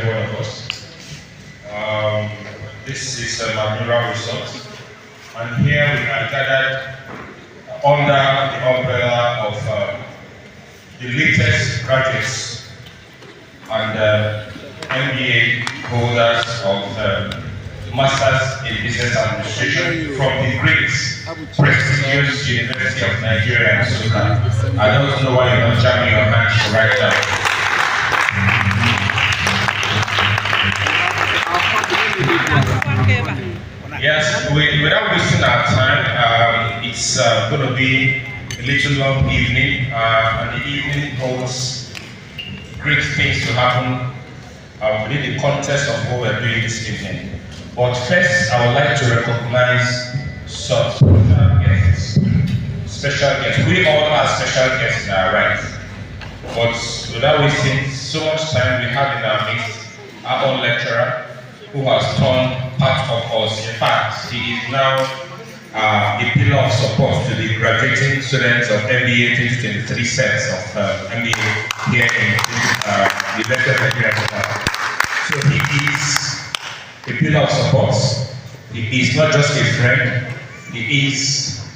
every one of us. This is a Manural Resort, and here we are gathered under the umbrella of the latest graduates and MBA holders of Masters in Business Administration from the great prestigious University of Nigeria and Sudan. I don't know why you're not jamming your hands right now. Yes, without wasting our time, it's going to be a little long evening, and the evening holds great things to happen within the context of what we're doing this evening. But first, I would like to recognize some special guests. We all are special guests in our right. But without wasting so much time, we have in our midst our own lecturer who has turned part of us. In fact, he is now a pillar of support to the graduating students of MBA 2023 sets of MBA here in the University of Nigeria. So he is a pillar of support. He is not just a friend, he is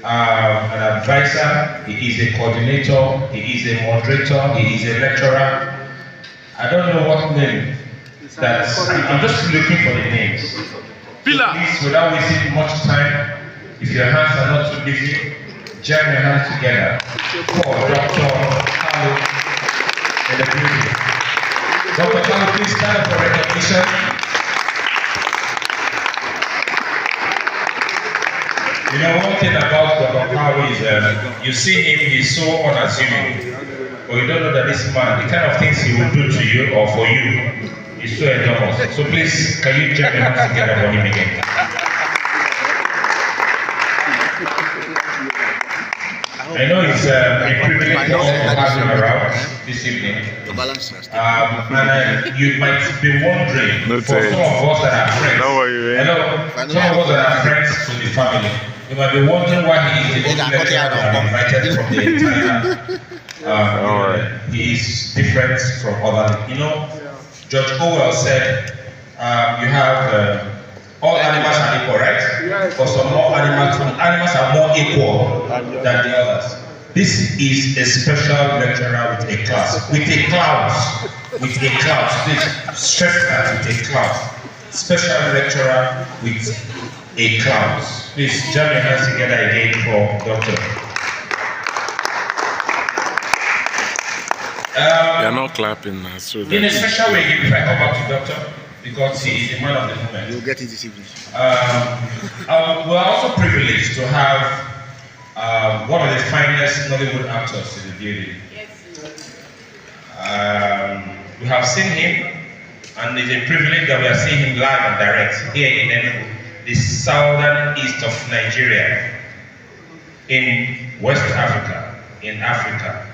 an advisor, he is a coordinator, he is a moderator, he is a lecturer. I don't know what name I'm just looking for the names. Please, without wasting much time, if your hands are not too busy, jam your hands together for Dr. Carlo in the building. Dr. Carlo, please stand up for recognition. You know, one thing about Dr. Carlo is you see him, he's so unassuming. But you don't know that this man, the kind of things he will do to you or for you, is so enormous. So please, can you jam your hands together for him again? I know it's a privilege to have him around this evening. And you might be wondering, for some of us that are friends, some of us that are friends to the family, you might be wondering why he is the only lecturer that I'm invited from the entire. He is different from other. You know, George Orwell said, you have all animals are equal, right? Yes. But some more animals are more equal than the others. This is a special lecturer with a class. With a class. With a class. Please stress that, with a class. Special lecturer with a class. Please jam your hands together again for Doctor. You're not clapping now, so in a special way, if I come back to Doctor, because he is the man of the moment. You'll get it this evening. We're also privileged to have one of the finest Nollywood actors in the building. We have seen him, and it's a privilege that we are seeing him live and direct here in the southern east of Nigeria, in West Africa, in Africa.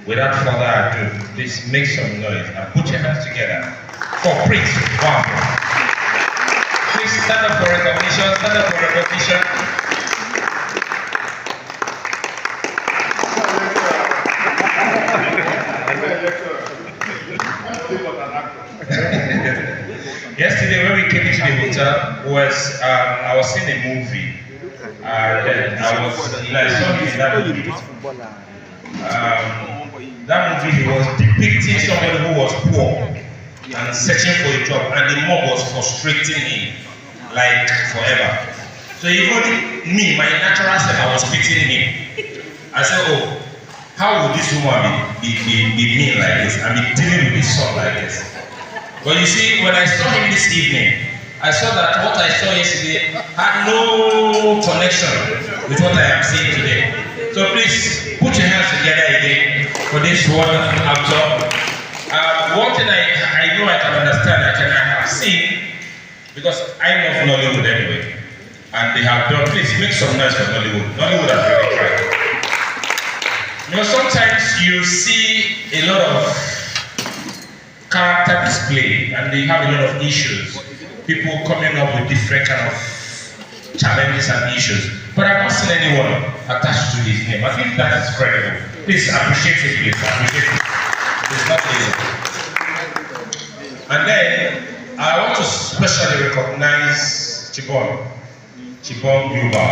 Without further ado, please make some noise and put your hands together for Prince. Wow. Please stand up for recognition, stand up for recognition. Yesterday when we came into the hotel, I was seeing a movie. I saw him in that movie. That movie, he was depicting somebody who was poor and searching for a job, and the mob was frustrating him like forever. So even me, my natural self, I was pitying him. I said, oh, how would this woman be mean like this and be dealing with his son like this? But you see, when I saw him this evening, I saw that what I saw yesterday had no connection with what I am seeing today. So please, put your hands together again for this wonderful actor. One thing I know I can understand, I have seen, because I love Nollywood anyway, and they have done, please make some noise for Nollywood. Nollywood has really tried. You know, sometimes you see a lot of character display, and they have a lot of issues. People coming up with different kind of challenges and issues. But I've not seen anyone attached to his name. I think that is credible. Please appreciate it, please. Appreciate it. It's not easy. And then I want to specially recognize Chibon Yuba.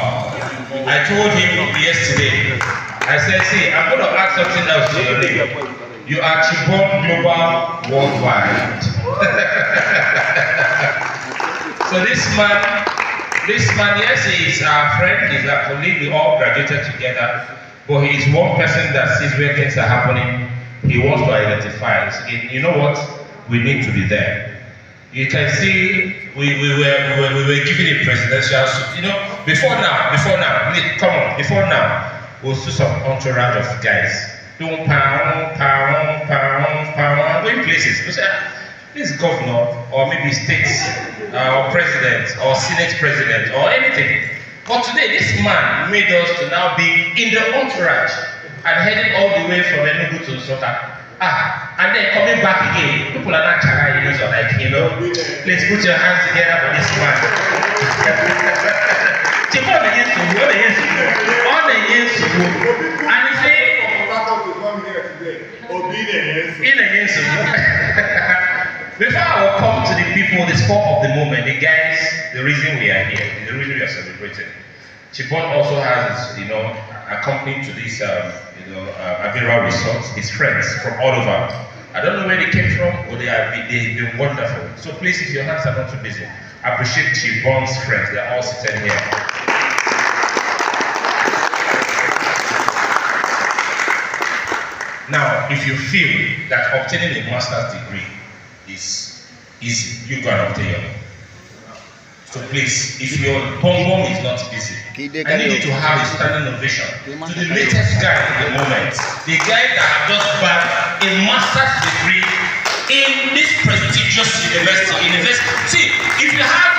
I told him yesterday, I said, see, I'm going to add something else to your name. You are Chibon Yuba worldwide. So this man, yes, he is our friend, he's our colleague, we all graduated together, but he is one person that sees where things are happening. He wants to identify. You know what? We need to be there. You can see we were giving a presidential suit. You know, before now, come on, before now, we'll see some entourage of guys. Doing pound, going places. We say, this governor, or maybe states, or president, or senate president, or anything. But today, this man made us to now be in the entourage and heading all the way from Enugu to Nsukka. And then coming back again, people are not trying to like, you know, let's put your hands together for this man. And he said, before I will come to the people, the sport of the moment, the guys, the reason we are here, the reason we are celebrating. Chibon also has, you know, accompanied to this, Admiral Resort, his friends from all over. I don't know where they came from, but they've been wonderful. So please, if your hands are not too busy, appreciate Chibon's friends. They're all sitting here. Now, if you feel that obtaining a master's degree is easy, you go and obtain it. So please, if your bonbon is not busy, I need you to have a standing ovation to the latest guy in the moment. The guy that has just got a master's degree in this prestigious university. See, if you have,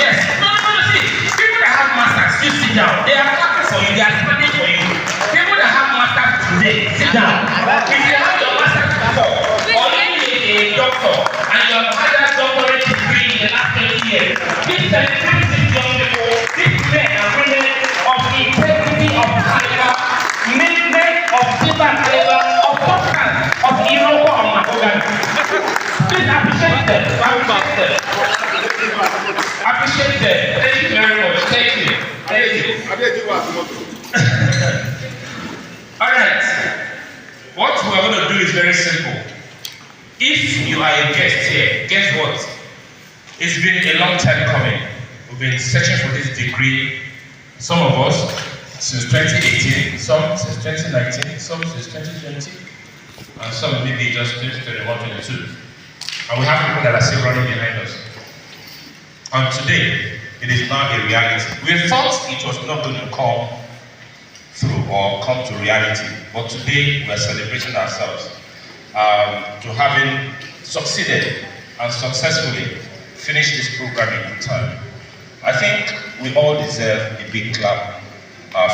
yes, see, people that have masters, you sit down. They are clapping for you, they are standing for you. People that have masters today, sit down. If you have your master's before, or maybe a doctor, and you have had that doctorate degree in the last 20 years, this celebrates these young people, these men and women of integrity, of caliber, men of silver caliber, of substance, of Iroko and Mahogan. Please appreciate them. Appreciate them. Thank you very much. Thank you. Alright. What we are going to do is very simple. If you are a guest here, guess what? It's been a long time coming. We've been searching for this degree. Some of us since 2018, some since 2019, some since 2020, and some maybe just 2021, 22. And we have people that are still running behind us. And today, it is now a reality. We thought it was not going to come through or come to reality, but today we are celebrating ourselves to having succeeded and successfully finished this program in good time. I think we all deserve a big clap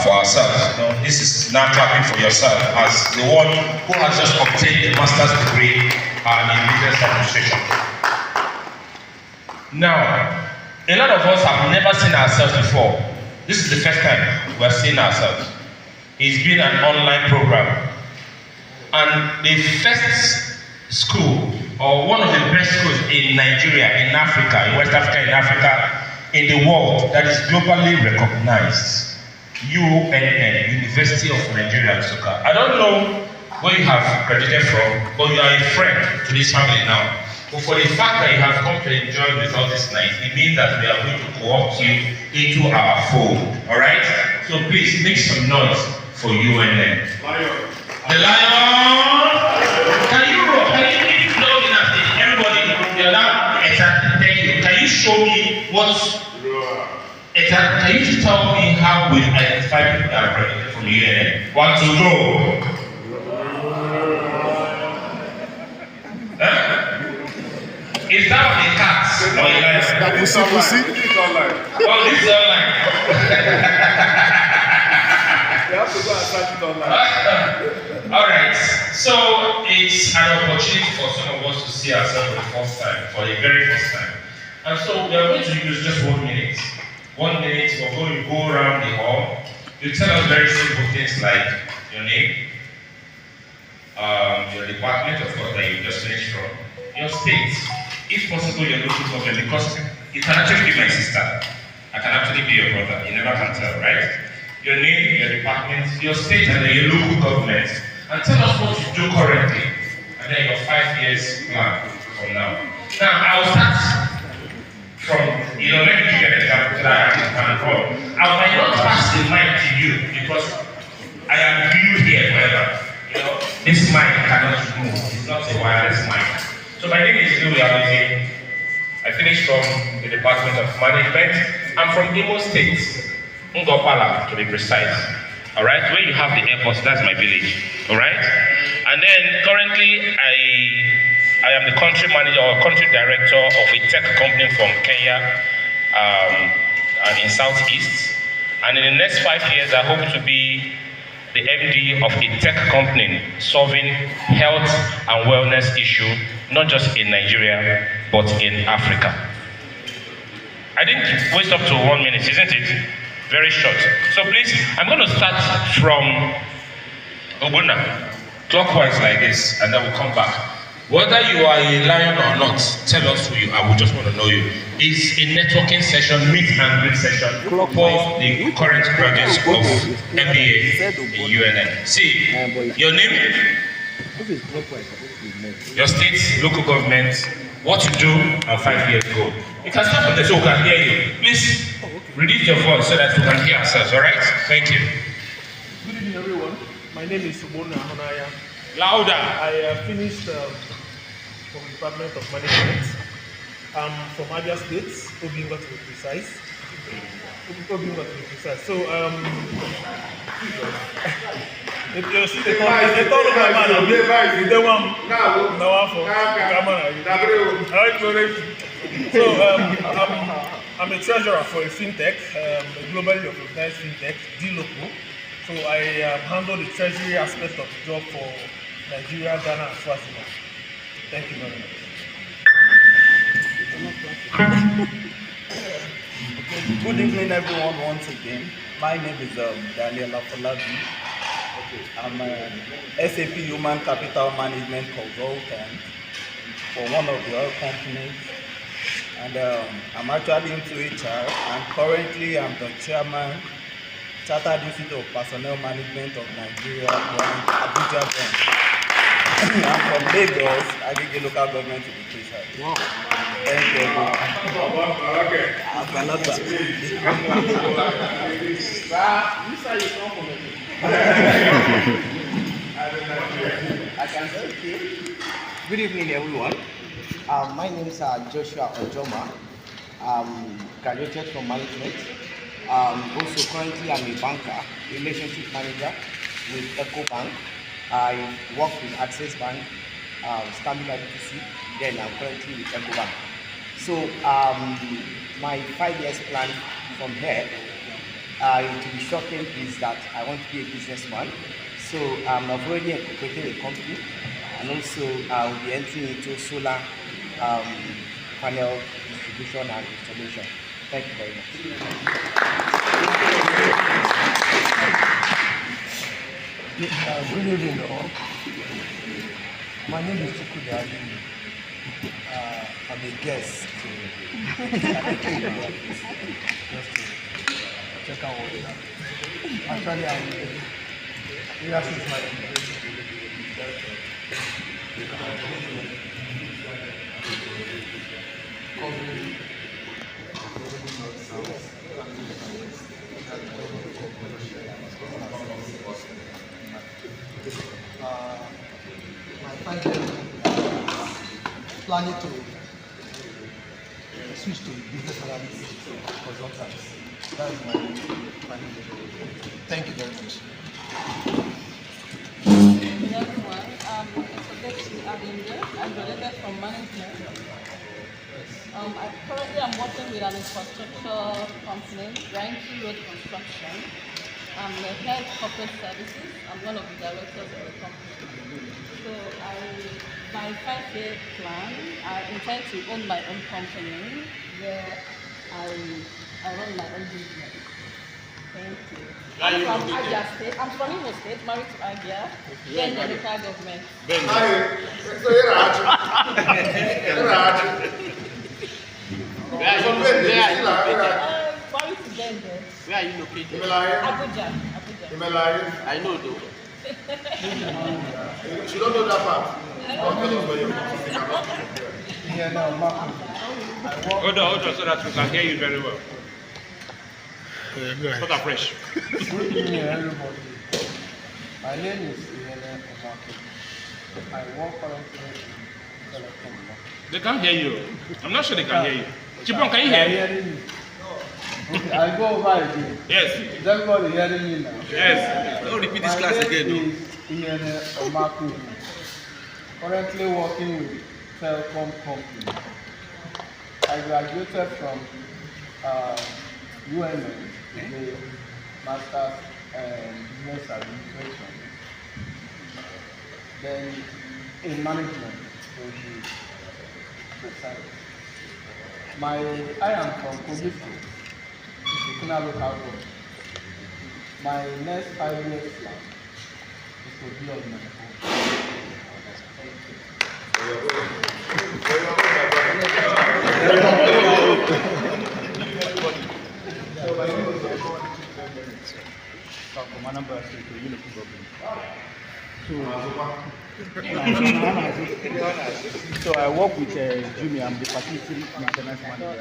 for ourselves. You know, this is now clapping for yourself as the one who has just obtained a master's degree in business administration. Now, a lot of us have never seen ourselves before. This is the first time we are seeing ourselves. It's been an online program. And the first school, or one of the best schools in Nigeria, in Africa, in West Africa, in Africa, in the world, that is globally recognized, UNN, University of Nigeria, Nsukka. I don't know where you have graduated from, but you are a friend to this family now. But for the fact that you have come to enjoy with us this night, it means that we are going to co-opt you into our fold. Alright? So please make some noise for UNN. Lion. The lion! Can you blow in at it? Everybody, you're now exactly. Thank you. Can you show me what's exactly? Can you just tell me how we identify people that are graduated from UNN? 1, 2, go! Is that a cat or a lion? That is online. It's online. Oh, this is online. You have to go and search it online. Alright, so it's an opportunity for some of us to see ourselves for the first time, for the very first time. And so we are going to use just 1 minute. 1 minute, we're going to go around the hall. You tell us very simple things like your name, your department, of course, that you just finished from, your state, if possible, your local government, because you can actually be my sister. I can actually be your brother. You never can tell, right? Your name, your department, your state, and then your local government. And tell us what you do currently. And then your 5 years plan from now. Now, I'll start from, let me give you an example so that I can follow. I might not pass the mic to you because I am glued here forever. This mic cannot move. It's not a wireless mic. So my name is Louis. I finished from the Department of Management. I'm from Imo State, Ngopala to be precise. All right, where you have the airport, that's my village. All right, and then currently I am the country manager or country director of a tech company from Kenya in Southeast. And in the next 5 years, I hope to be the MD of a tech company solving health and wellness issue, not just in Nigeria, but in Africa. I didn't waste up to 1 minute, isn't it? Very short. So please, I'm going to start from Obuna, clockwise like this, and then we'll come back. Whether you are a lion or not, tell us who you are. We just want to know you. It's a networking session, meet and greet session for the current graduates of MBA in UNN. See, your name, your state, local government, what you do, and 5 years ago. You can start from there so we can hear you. Please reduce your voice so that we can hear ourselves, all right? Thank you. Good evening, everyone. My name is Subona Honaya. Louder. I finished from the Department of Management. I'm from Abia State, Obinga to be precise. Obinga to be precise. So, if you see the talk of my man, they want now for so I'm a treasurer for a fintech, a globally recognized fintech, D-Local. So I handle the treasury aspect of the job for Nigeria, Ghana, and Swaziland. Thank you very much. Good evening, everyone, once again. My name is Daniel Afolabi. I'm a SAP Human Capital Management Consultant for one of the oil companies. And I'm actually into HR, and currently I'm the chairman, Chartered Institute of Personnel Management of Nigeria, Abuja branch. I'm from Lagos, Agege local government to be precise. Wow. Thank you, everyone. Good evening, everyone. My name is Joshua Ojoma. Graduated from management. Also, currently, I'm a banker, relationship manager with EcoBank. I work with Access Bank, Stanbic IBTC, then I'm currently with EcoBank. So my 5 years plan from here, to be shocking, is that I want to be a businessman. So I've already incorporated a company, and also I will be entering into solar panel distribution and installation. Thank you very much. Good evening, all. My name is Chukwudi. I'm a guest just to check out what we have. Actually, this is my covering my 5 years planning to switch to business analyst consultant. That is my planning. Thank you very much. Good everyone. I'm related from management. Currently I'm working with an infrastructure company, Ranky Road Construction. I'm the head of corporate services. I'm one of the directors of the company. So my 5-year plan, I intend to own my own company where I run my own business. Thank you. I'm from Abia State. I'm from Imo State, married to Abia, then the local government. Abuja. I know though. She don't know that part. Hold on, so that we can hear you very well. Start afresh. Good evening, everybody. My name is UNN. I work currently in telecom. They can't hear you. I'm not sure they can hear you. Chibon, can you hear me? Hearing me. Okay, I go over again. Yes. Is everybody hearing me now? Yes. Don't repeat this class again. My name is UNN. Currently working with telecom company. I graduated from UNN with a master's business administration. Then in management, to be precise. I am from Convocation, Ikuna local government. My next 5 years plan is to be on my own. So I work with Jimmy. I'm the facility maintenance manager.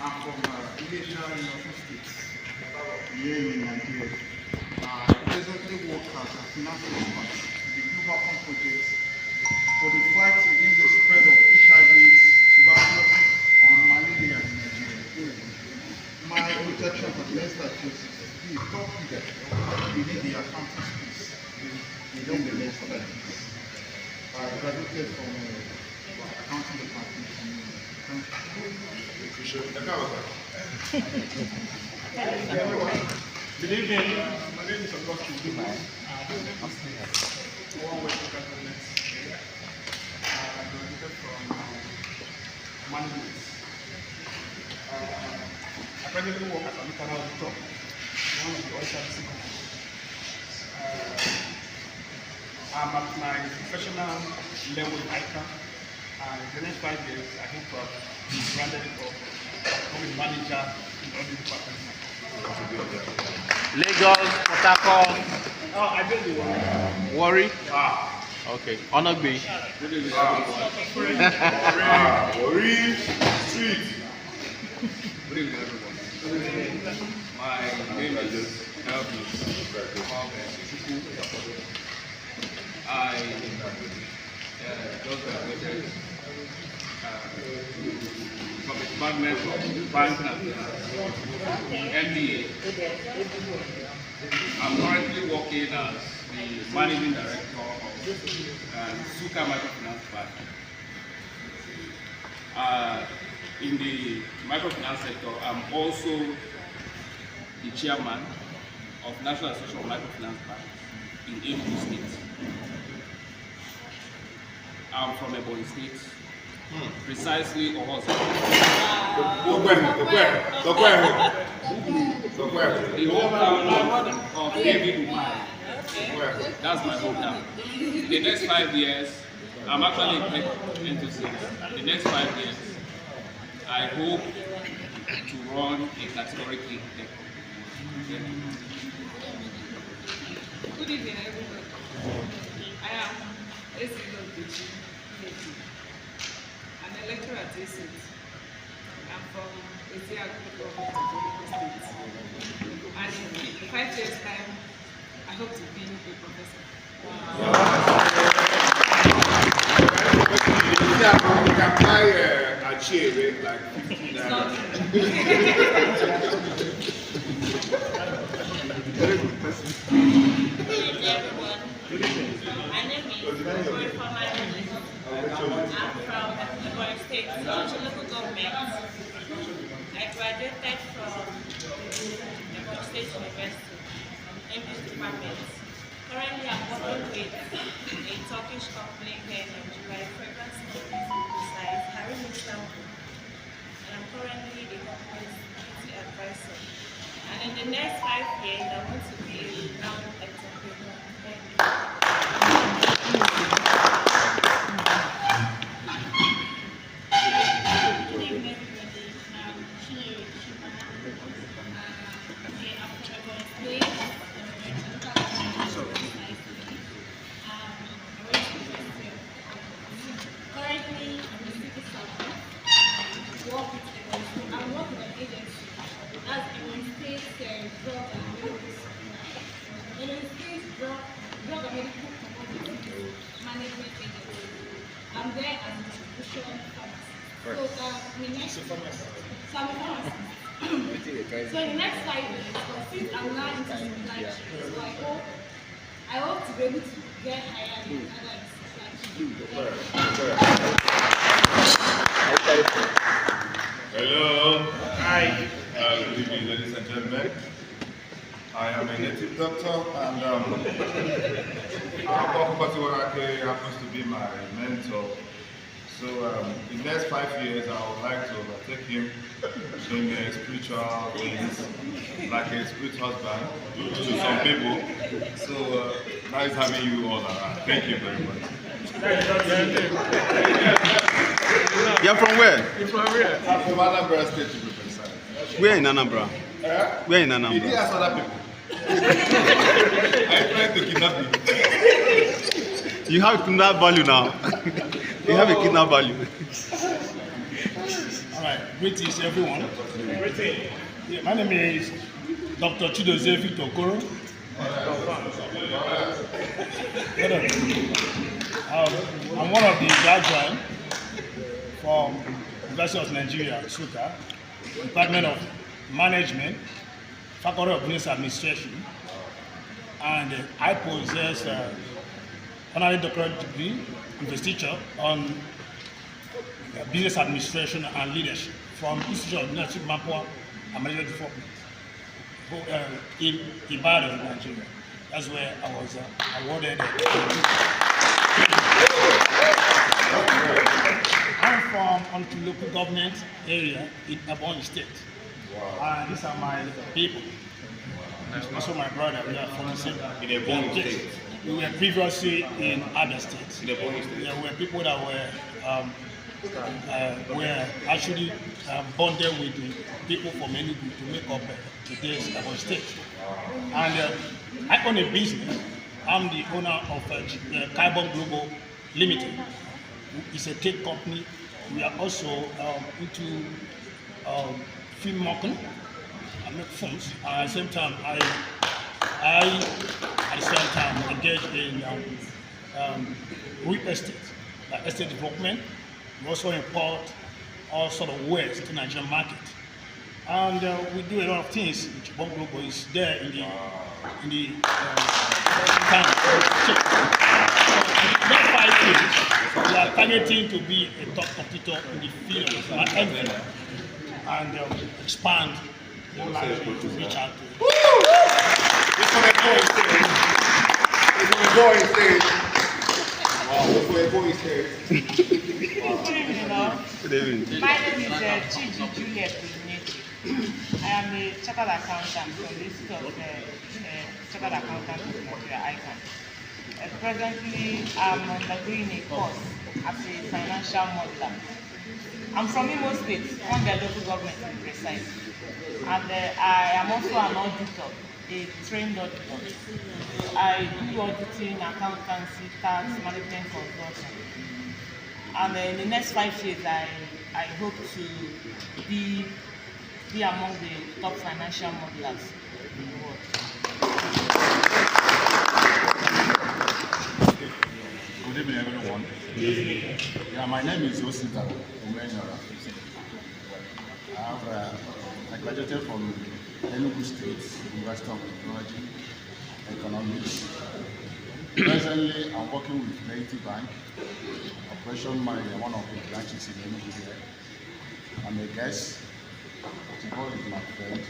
I'm from Elisha University State, here in Nigeria. I presently work as a finance expert in the Global Fund project for the fight against the spread of HIV, tuberculosis, and malaria in Nigeria. My projection for the next 5 years is to be a top leader within the accounting space within the next 5 years. I graduated from accounting department from Thank you. Good evening. My name is Augustus Duma. I work with local government. I graduated from management. I presently work as an internal auditor, one of the oil servicing companies. I'm at my professional level in ICA, and in the next 5 years, I hope to have branded it up, become a manager in all the departments. Lagos, Port Harcourt, Oh, I did the one. Warri. Okay. Onogbe. Warri Street. Good evening, everyone. My name is Elvis. I just graduated from the Department of Banking and Finance, MBA. I'm currently working as the Managing Director of Suka Microfinance Bank. In the microfinance sector, I'm also the chairman of National Association of Microfinance Banks in Enugu State. I'm from Ebonyi State, precisely Ohozo. The hometown of David Umar. That's my hometown. The next 5 years, I'm actually a tech enthusiast. The next 5 years, I hope to run a category in tech. Good evening, everyone. I am Cdel. I'm a lecturer at ACIT. I'm from Eziago Government of Enugu State. And in 5 years' time, I hope to be a professor. You can buy a chair like 15 naira. Good evening, everyone. My name is Roy Famani. I'm from Ebonyi State, local government. I graduated from Ebonyi State University, English department. Currently, I'm working with a Turkish company here in Nigeria, fragrance company besides Harry Istanbul. And I'm currently the company's years, I want to be a renowned entrepreneur. Thank you. Good evening, everybody. Chie Shiba. Okay, I'm from Ebonyi State. I'm a local government society. I went to university. Currently, I'm a civil servant. Work with Ebonyi State. I work with an agency. That's Ebonyi State Drug and Medical Supply. Ebonyi State Drug and Medical Commodity Management Agency. I'm there as a distribution pharmacist. So, in the next, so I'm a pharmacist. So in the next 5 years, since I'm now into supply chain, so I hope to be able to get higher in other supply chain. Hello. Hi. Good evening, ladies and gentlemen. I am a native doctor, and Akwakupatiwarake happens to be my mentor. So in the next 5 years, I would like to overtake him in spiritual things, like a spiritual husband to some people. So nice having you all around. Thank you very much. You're from where? You're from where? I'm from Anambra State, to be precise. Where in Anambra? Where in Anambra? You did ask other people. I'm trying to kidnap you. You have kidnap value now. You have a kidnap value. All right, greetings everyone. Yeah, my name is Dr. Chidozie Victor Okoro. I'm one of the graduates from University of Nigeria, Nsukka, Department of Management, Faculty of Business Administration, and I possess honorary doctorate degree investiture on business administration and leadership from Institute of Leadership Mapua and Management Development in Ibadan, Nigeria. That's where I was awarded. I'm from the local government area in Ebonyi State. Wow. And these are my people. Wow. Also my brother, we are from the same. In Ebonyi State? We were previously in other states. In Ebonyi State? There were people that were actually bonded with the people from Enugu to make up today's Ebonyi State. And I own a business. I'm the owner of Carbon Global Limited. It's a tech company. We are also into film making. I make films. At the same time, I at the same time engage in real estate, like estate development. We also import all sort of wares to the Nigerian market. And we do a lot of things. Carbon Global is there in the town. Next 5 years, we are targeting to be a top competitor in the field of MBA and expand more likely to reach out to. This one is going stage. This one is going stage. Wow, this one is going stage. Good evening, all. Good evening. My name is Chiji Juliet. I am a chartered accountant from the Institute of Chartered Accountants of Nigeria, ICANN. Presently, I'm undergoing a course as a financial modeler. I'm from Imo State, one the local government to be precise. And I am also an auditor, a trained auditor. I do auditing, accountancy, tax, management consulting. And in the next 5 years, I hope to be among the top financial modelers in the world. Good evening, everyone. Yeah, my name is Osita Omenyora. I graduated from Enugu State University of Technology, Economics. Presently, I'm working with Native Bank, Operation Manager, one of the branches in Enugu here. I'm a guest. Cdel is my friend.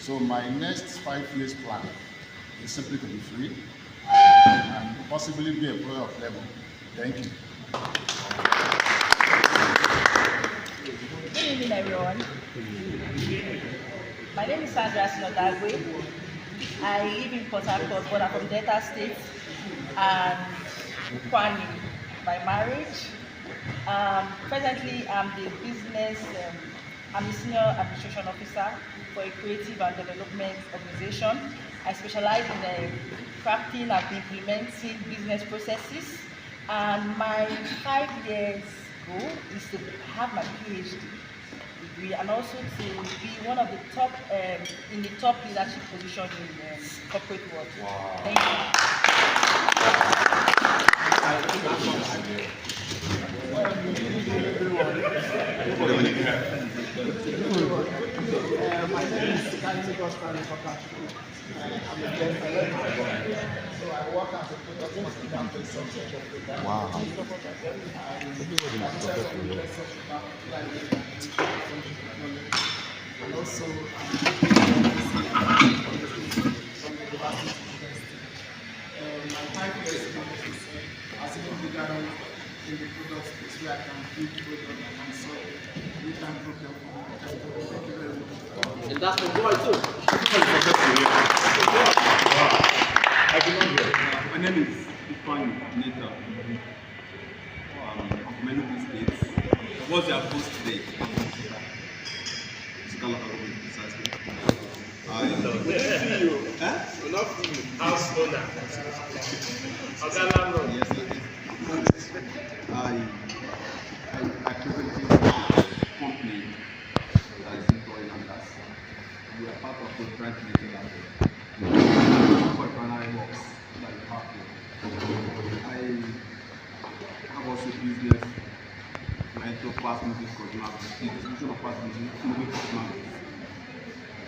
So my next 5 years plan is simply to be free and possibly be a player of level. Thank you. Good evening, everyone. My name is Sandra Snodagwe. I live in Port Harcourt, but I'm from Delta State and Kwani by marriage. Presently, I'm the senior administration officer for a creative and development organization. I specialize in crafting and implementing business processes. And my 5 years goal is to have my PhD degree and also to be one of the top, in the top leadership position in corporate world. Wow. Thank you. My name is Kanti Gostani Fakashi. I'm a dental engineer. So I work as a product marketing consultant. Wow. And also from the University. My 5 years as an engineer in the product space where I can build product and solve real-time problem for my clients. Thank you very much. And that's the boy too. I belong here. My name is Ifan Neta. I'm from Enugu State. What's your post today? Precisely. House owner. I presently a company that is employing and gas. We are part of the brand making for primary works that you have here. I have also business, mentor class music, distribution of class music, innovative technologies,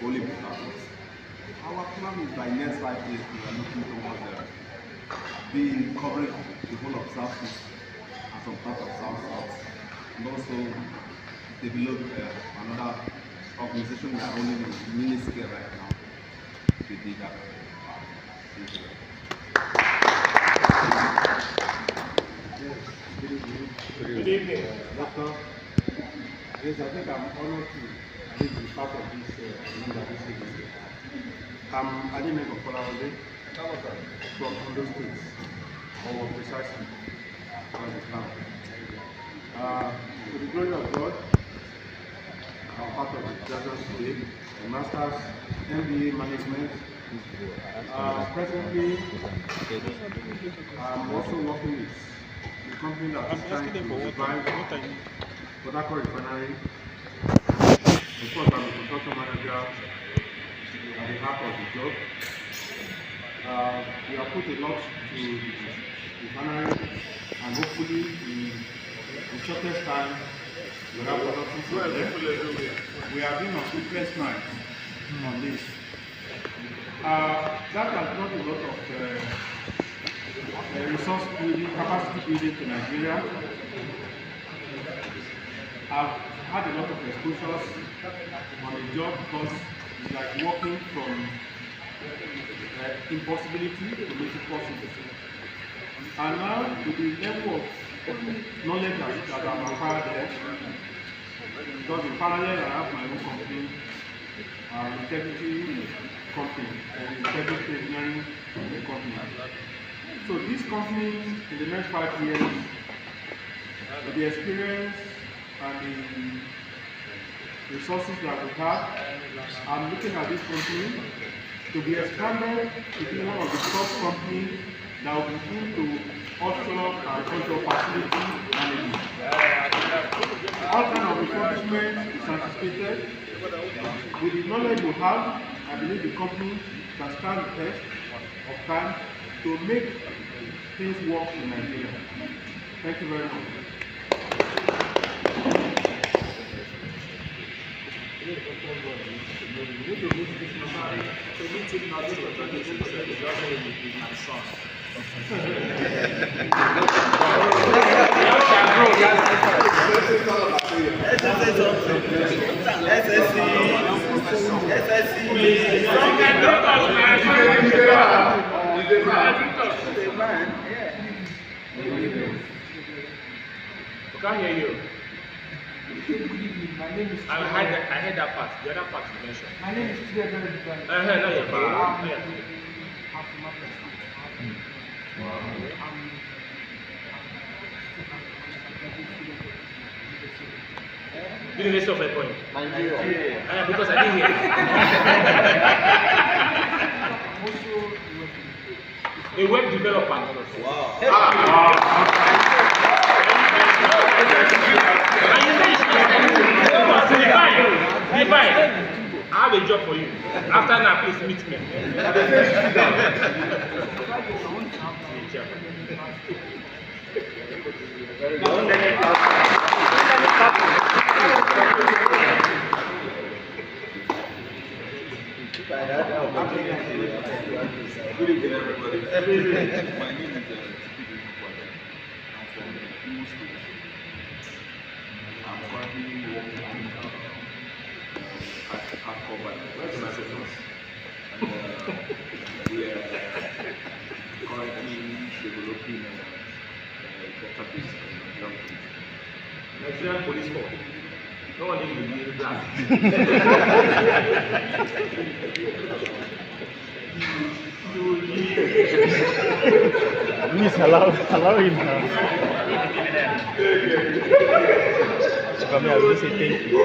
only products. Our plan is by next 5 years we are looking towards being covering the whole of Southeast and some part of South, and also develop another organization we are only in mini scale right now to be bigger. Good evening, Doctor. Yes, I think I'm honored to be part of this evening. I'm Adimeko Kolawole from Ondo State, or precisely from the town. To the glory of God, I'm part of the graduate today, a master's MBA management. Presently, I'm also working with the company that is trying to revive Port Harcourt refinery. Of course, I'm a construction manager at the heart of the job. We have put a lot to the refinery, and hopefully in the shortest time we have production from there. We have been on sleepless nights on this. That has brought a lot of resource building, capacity building to Nigeria. I've had a lot of exposures on the job because it's like working from impossibility to make it possible. And now with the level of knowledge that I've acquired there, because in parallel I have my own company, integrity company, and integrity engineering company. So this company in the next 5 years, with the experience and the resources that we have, I'm looking at this company to be expanded to be one of the top companies that will begin to offshore agricultural facility management. All kind of refurbishment is anticipated. With the knowledge we have, I believe the company can stand the test of time to make things work in Nigeria. Thank you very much. Can't hear you. Good evening. My name is. I heard that part. The other part you mentioned. My name is Cdel. No, you're fine. I'm from Africa. University of Ekony. Nigeria. Because I didn't hear. A web developer. Wow. Divine. I have a job for you. After now, please meet me. Good evening, everybody. My name is I'm currently working at Cover. Where's my business? We are currently developing database Nigerian police force. No one is in black. Please allow him now. For me, I will say thank you.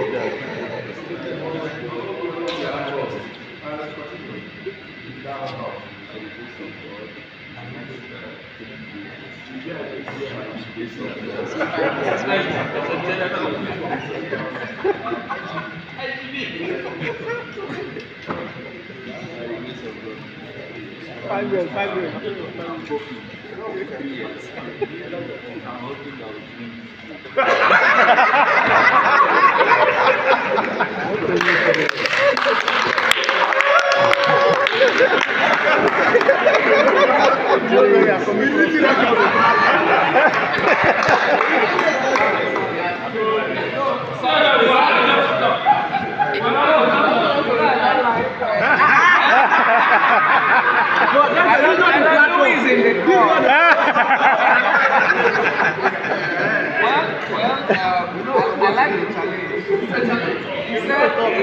Five years. 3 years. I'm hoping I will I like the challenge. He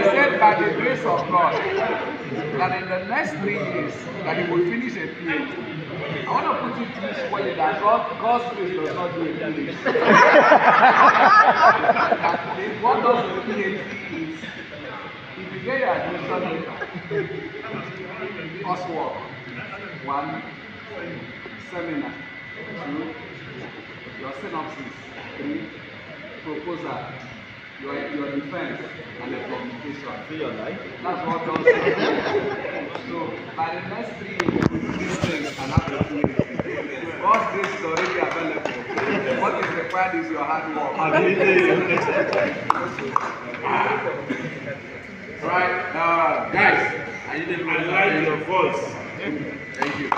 said by the grace of God that in the next 3 years that he will finish a PhD. I want to put it this way that God's grace does not do a PhD. What does a PhD is, if you get your admission letter, coursework, 1, seminar, 2, your synopsis, 3, proposal, your defense, and the publication. That's what God says. So by the next 3 years, these things can happen. God's grace is already available. What is required is your hard work. Right, guys, I like your voice. Thank you.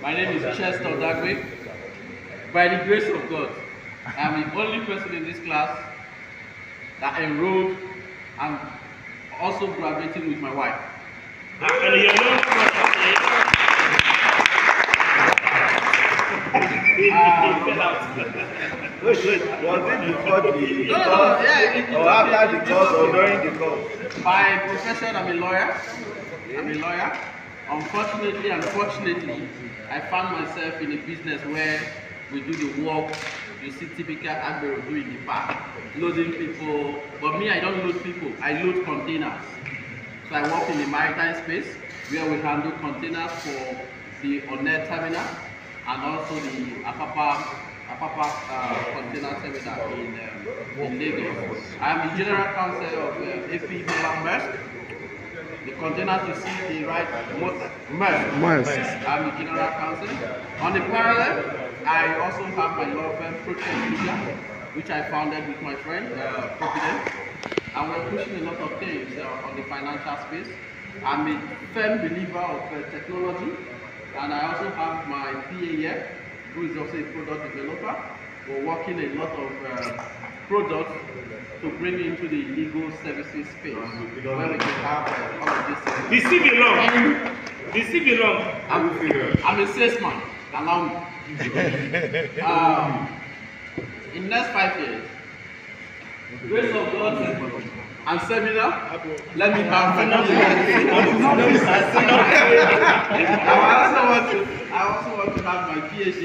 My name is Chester Dagwe. By the grace of God, I am the only person in this class that enrolled and also graduating with my wife. Wait, was it before the course, or after the course, or during the course? By profession, I'm a lawyer. Unfortunately and fortunately, I found myself in a business where we do the work you see typical Agbero do in the park, loading people. But me, I don't load people, I load containers. So I work in the maritime space where we handle containers for the UNN terminal and also the Apapa container terminal in Lagos. I am the general counsel of AP Maersk. The containers you see, the right Maersk. I'm the general counsel. On the parallel, I also have my law firm, Protect Media, which I founded with my friend, Providence. And we're pushing a lot of things on the financial space. I'm a firm believer of technology, and I also have my PA here, who is also a product developer. We're working a lot of products to bring into the legal services space, where we can have all of this. I'm a salesman, allow me. In the next 5 years, Grace of God and seminar. Let me have my I also want to have my PhD.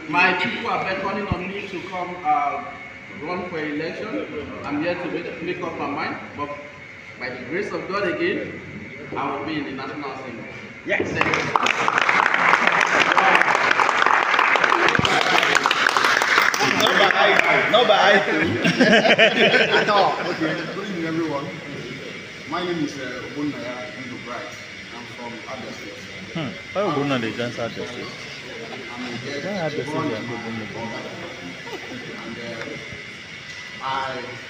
My people are beckoning on me to come run for election. I'm here to make up my mind, but by the grace of God again, I will be in the National Assembly. Yes. No by at all. Okay. Good evening, everyone. My name is Obunaya Bright. I'm from Abia State. Why Obunaya they dance Abia State? Why Abia State? I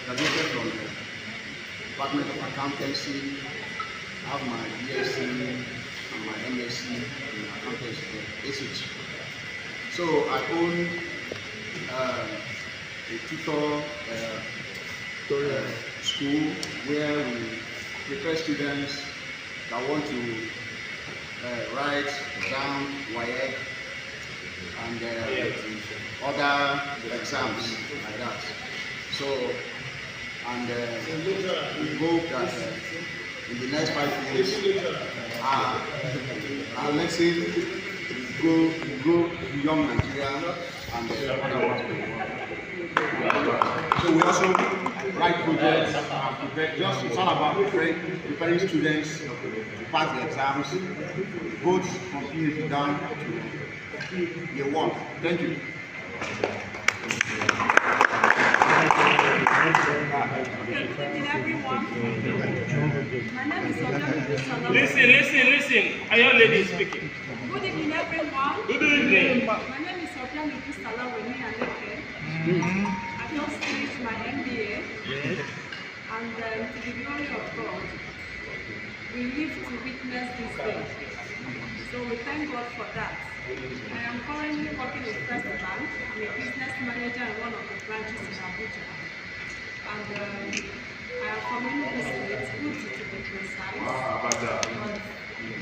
graduated from the Department of Accountancy. I have my BSc and my MSc in accountancy, ACH. So I own a tutor school where we prepare students that want to write exam, WAEC, and other exams like that. So, and we hope that in the next 5 years, our lesson go beyond Nigeria and other parts of the world. So we also write projects, just it's all about preparing students to pass the exams, both from PhD down to year 1. Thank you. Good evening, everyone. My name is Olamide. Listen. Are your ladies speaking? Good evening, everyone. Good evening. My name is Olamide Salawemi Aneke. I just finished my MBA. Yes. And to the glory of God, we live to witness this day. So we thank God for that. I am currently working with First Bank. I'm a business manager in one of the branches in Abuja. And I am from Enugu State, Uti to be precise.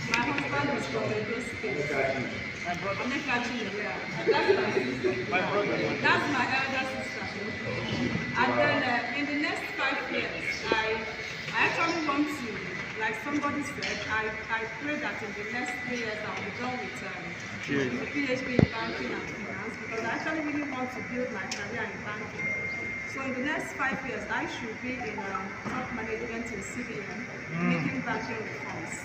My husband is from Edo State. I'm not catching you there. That's my elder sister. And then in the next 5 years, I actually want to, like somebody said, I pray that in the next 3 years I'll be done with the PhD in banking and finance, because I actually really want to build my career in banking. So in the next 5 years, I should be in top management in Cdel, making banking reforms.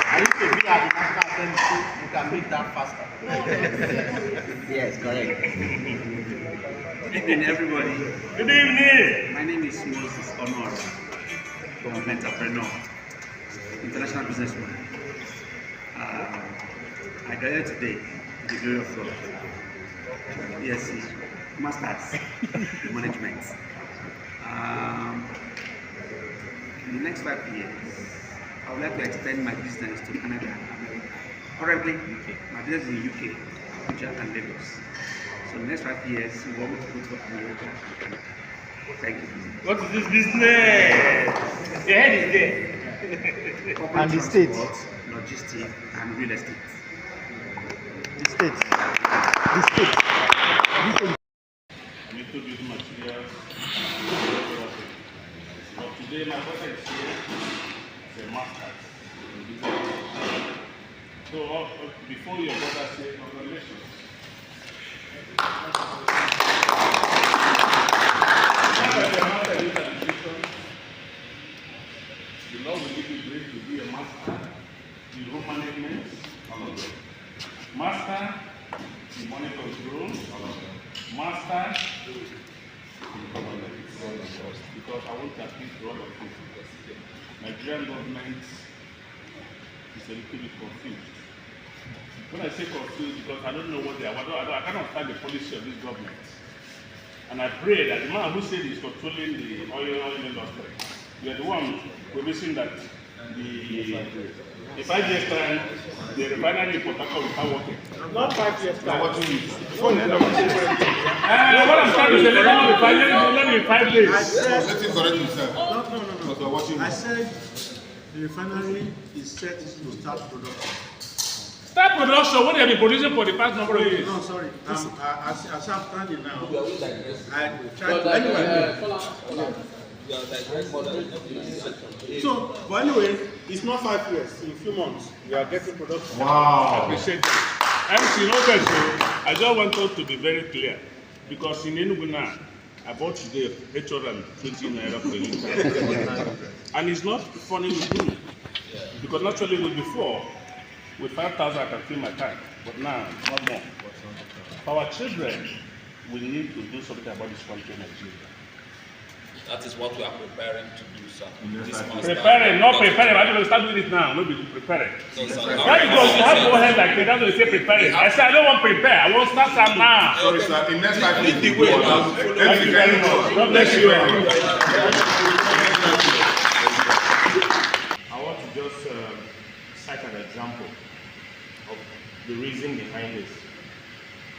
I used to be at the National Assembly, you can make that faster. Yes, correct. Good evening, everybody. Good evening. My name is Moses Honor, from entrepreneur, international businessman. I graduated today with the glory of God. BSc, Masters in Management. In the next 5 years, I would like to extend my business to Canada and America. Currently, my business is in the UK, Abuja and Lagos. So in the next 5 years, we want me to go to America and Canada. Thank you. What is this business? The head is there. And the state. Logistics and real estate. The state. The state. Introduce materials. But today my brother is here. It's a master's in business. So before your brother says congratulations. The Lord will give you grace to be a master in home management, master in money control, master in government. Because I want to appeal to all of you. Nigerian government is a little bit confused. When I say confused, because I don't know what they are, I cannot understand the policy of this government. And I pray that the man who said he's controlling the oil industry, you are the one promising that in 5 years' time, the refinery in Port Harcourt will start working. Not 5 years time. Before the end of this year. What I'm trying to say, let me in 5 days. Let him correct himself. No. I said the refinery is set to start production Start production. What have been producing for the past number of years? No, sorry. As I'm standing now, I try But to anyway. So, but anyway, it's not 5 years. In a few months, we are getting production. Wow. I appreciate that. MC, no question. I just want us to be very clear. Because in Enugu now, I bought today HRM 20 naira per liter. And it's not funny with me. Because naturally with before, with 5,000 I can fill my tank. But now, not more. For our children, we need to do something about this country, Nigeria. That is what we are preparing to do, sir. Preparing, not preparing. I don't start doing it now. Not be preparing. Why because you have to go ahead like that? That's what you say preparing. I said I don't want to prepare. I want to start some now. Sorry, sir. In next 5 years, Thank you very much. God bless you. I want to just cite an example of the reason behind this.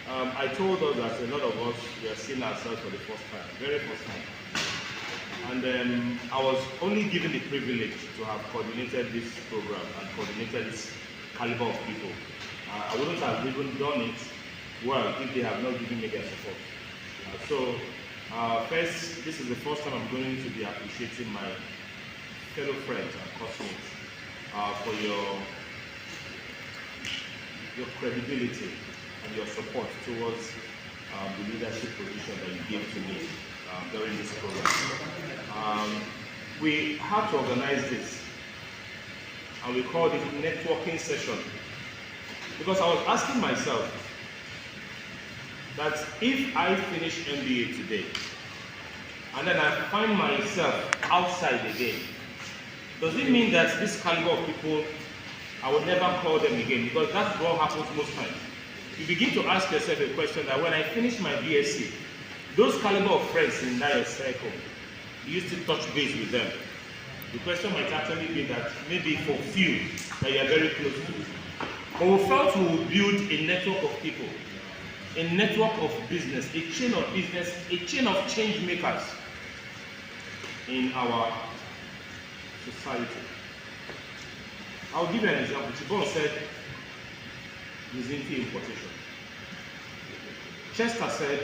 I told us that a lot of us were seeing ourselves for the first time, very first time. And I was only given the privilege to have coordinated this program and coordinated this caliber of people. I wouldn't have even done it well if they have not given me their support. First, this is the first time I'm going to be appreciating my fellow friends and classmates for your credibility and your support towards the leadership position that you gave to me during this program. We had to organize this, and we called it networking session, because I was asking myself that if I finish MBA today, and then I find myself outside again, does it mean that this caliber of people, I would never call them again? Because that's what happens most times. You begin to ask yourself a question that when I finish my BSc, those caliber of friends in that circle, you used to touch base with them. The question might actually be that maybe for few that you are very close to. But we felt we would build a network of people, a network of business, a chain of business, a chain of change makers in our society. I'll give you an example. Chibon said Zinti importation. Chester said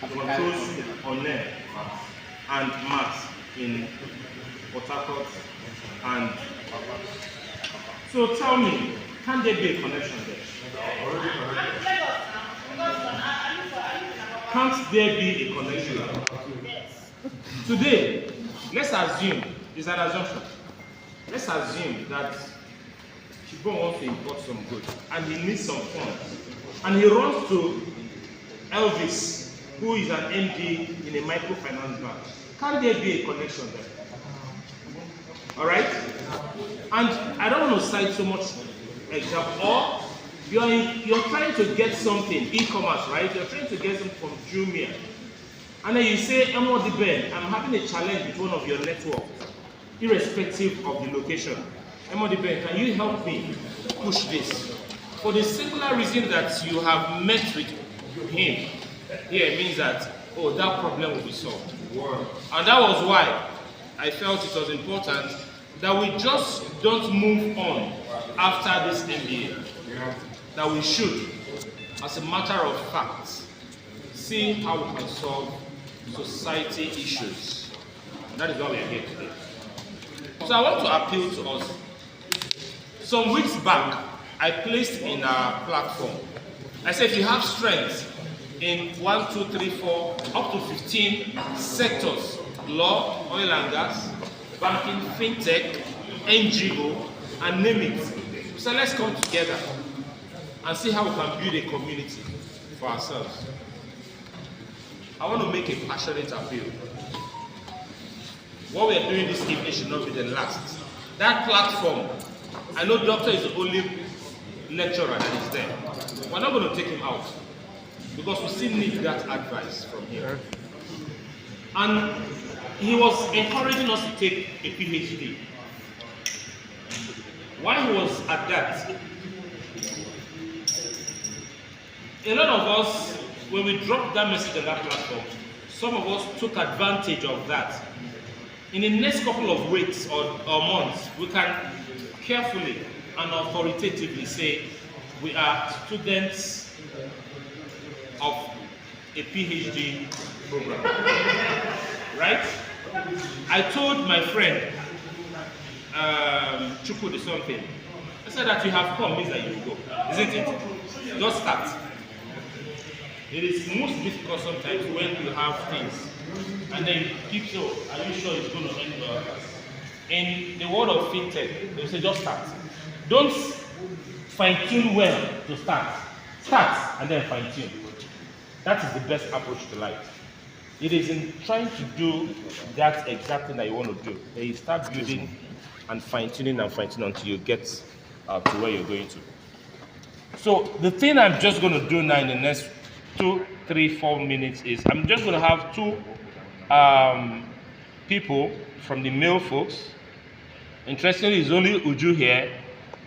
controls UNN and maths in Port Harcourt and so tell me, can there be a connection there? Can't there be a connection? Today, let's assume, it's an assumption, let's assume that Chibon wants to import some goods and he needs some funds and he runs to Elvis, who is an MD in a microfinance bank. Can there be a connection there? All right? And I don't want to cite so much example. Or you're trying to get something, e-commerce, right? You're trying to get something from Jumia. And then you say, Emodi Ben, I'm having a challenge with one of your networks, irrespective of the location. Emodi Ben, can you help me push this? For the singular reason that you have met with him, here it means that, oh, that problem will be solved. Wow. And that was why I felt it was important that we just don't move on after this MBA. Yeah. That we should, as a matter of fact, see how we can solve society issues. And that is why we are here today. So I want to appeal to us. Some weeks back, I placed in our platform, I said if you have strength in 1, 2, 3, 4, up to 15 sectors, law, oil and gas, banking, fintech, NGO, and name it. So let's come together and see how we can build a community for ourselves. I want to make a passionate appeal. What we are doing this evening should not be the last. That platform, I know Doctor is the only lecturer that is there. We're not going to take him out because we still need that advice from him. And he was encouraging us to take a PhD. While he was at that, a lot of us, when we dropped that message on that platform, some of us took advantage of that. In the next couple of weeks or months, we can carefully and authoritatively say we are students of a PhD program, right? I told my friend Chukwudi something. I said that you have come means that you will go, isn't it? Just start. It is most difficult sometimes when you have things and then you keep so, are you sure it's going to end well? In the world of fintech, they will say just start. Don't fine-tune well to start. Start and then fine-tune. That is the best approach to life. It is in trying to do that exact thing that you want to do that you start building and fine-tuning until you get to where you're going to. So the thing I'm just going to do now in the next 2, 3, 4 minutes is I'm just going to have two people from the male folks. Interestingly, it's only Uju here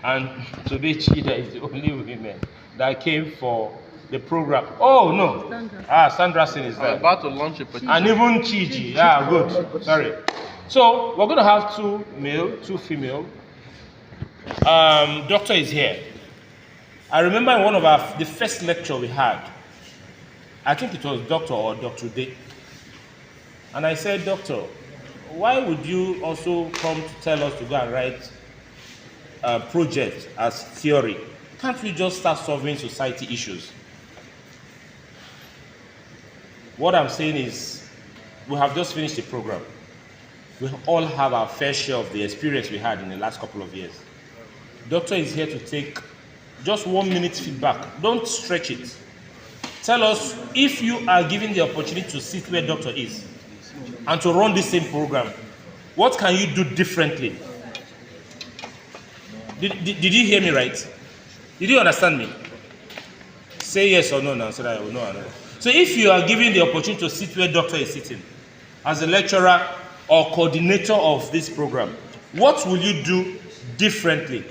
and Tobechi that is the only women that came for the program. Oh no! Sandra. Sandra Sin is there. I'm about to launch a petition. And even Chiji. Yeah, good. Sorry. So we're going to have 2 male, 2 female. Doctor is here. I remember in one of the first lecture we had, I think it was Doctor or Dr. Day. And I said, Doctor, why would you also come to tell us to go and write a project as theory? Can't we just start solving society issues? What I'm saying is, we have just finished the program. We all have our fair share of the experience we had in the last couple of years. Doctor is here to take just 1 minute feedback. Don't stretch it. Tell us if you are given the opportunity to sit where Doctor is and to run this same program, what can you do differently? Did you hear me right? Did you understand me? Say yes or no now, so that I will know. So if you are given the opportunity to sit where Doctor is sitting, as a lecturer or coordinator of this program, what will you do differently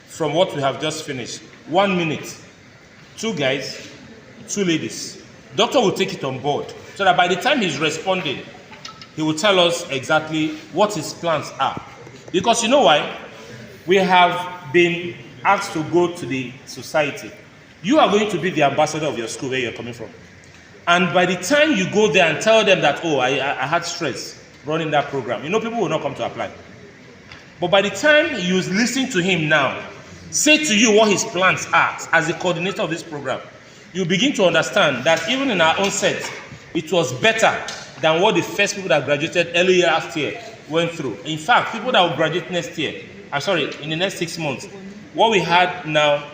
from what we have just finished? 1 minute. 2 guys, 2 ladies. Doctor will take it on board so that by the time he's responding, he will tell us exactly what his plans are. Because you know why? We have been asked to go to the society. You are going to be the ambassador of your school where you're coming from. And by the time you go there and tell them that, oh, I had stress running that program, you know people will not come to apply. But by the time you listen to him now, say to you what his plans are as the coordinator of this program, you begin to understand that even in our own set, it was better than what the first people that graduated early last year went through. In fact, people that will graduate next year, in the next 6 months, what we had now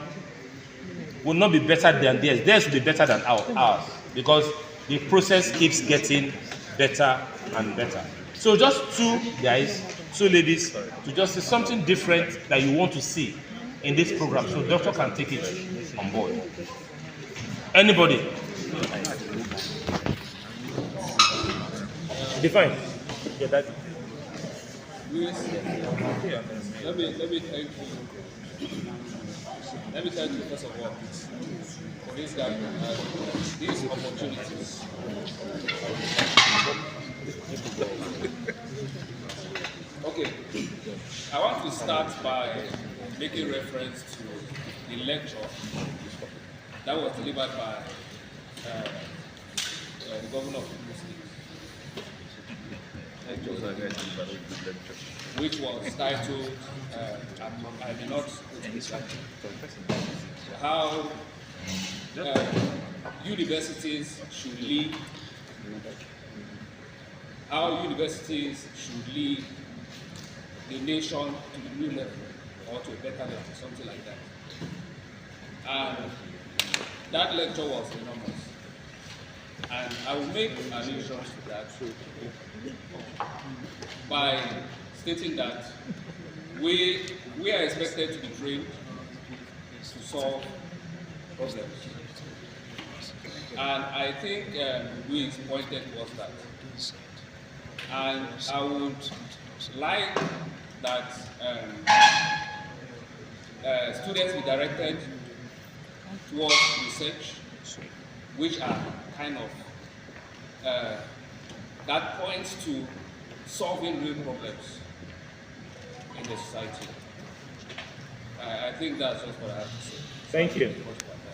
will not be better than theirs. Theirs will be better than ours because the process keeps getting better and better. So just 2 guys, 2 ladies, to just say something different that you want to see in this program so Doctor can take it on board. Anybody? Define. Yeah, that. Let me thank you. Let me thank you first of all for this guy these opportunities. Okay, I want to start by making reference to the lecture that was delivered by the governor of the state, which was titled, I may not how universities should lead the nation to the new level or to a better level, something like that. And that lecture was enormous. And I will make allusions to that by stating that we are expected to be trained to solve problems. And I think Louis pointed towards that. And I would like that students be directed towards research, which are kind of that points to solving real problems in the society. I think that's just what I have to say. Thank you.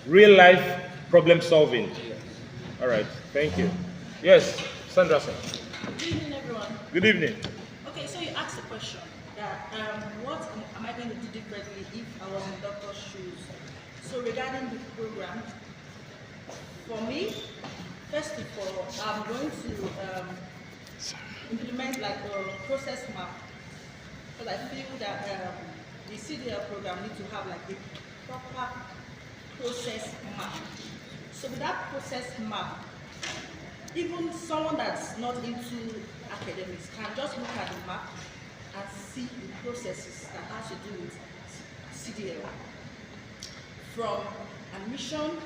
Real life problem solving. All right, thank you. Yes, Sandra, sir. Good evening, everyone. Good evening. Okay, so you asked the question that what am I going to do differently if I was in doctor's shoes? So regarding the program, for me, first of all, I'm going to implement like a process map, because I feel that the Cdel program needs to have like a proper process map. So with that process map, even someone that's not into academics can just look at the map and see the processes that has to do with Cdel, from admission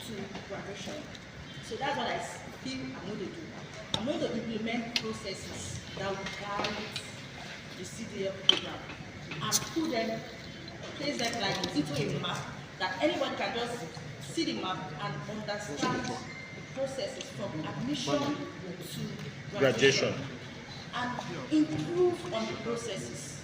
to graduation. So that's what I feel I'm going to do. I'm going to implement processes that will guide the Cdel program and put them, place them like into a map that anyone can just see the map and understand the processes from admission to graduation and improve on the processes,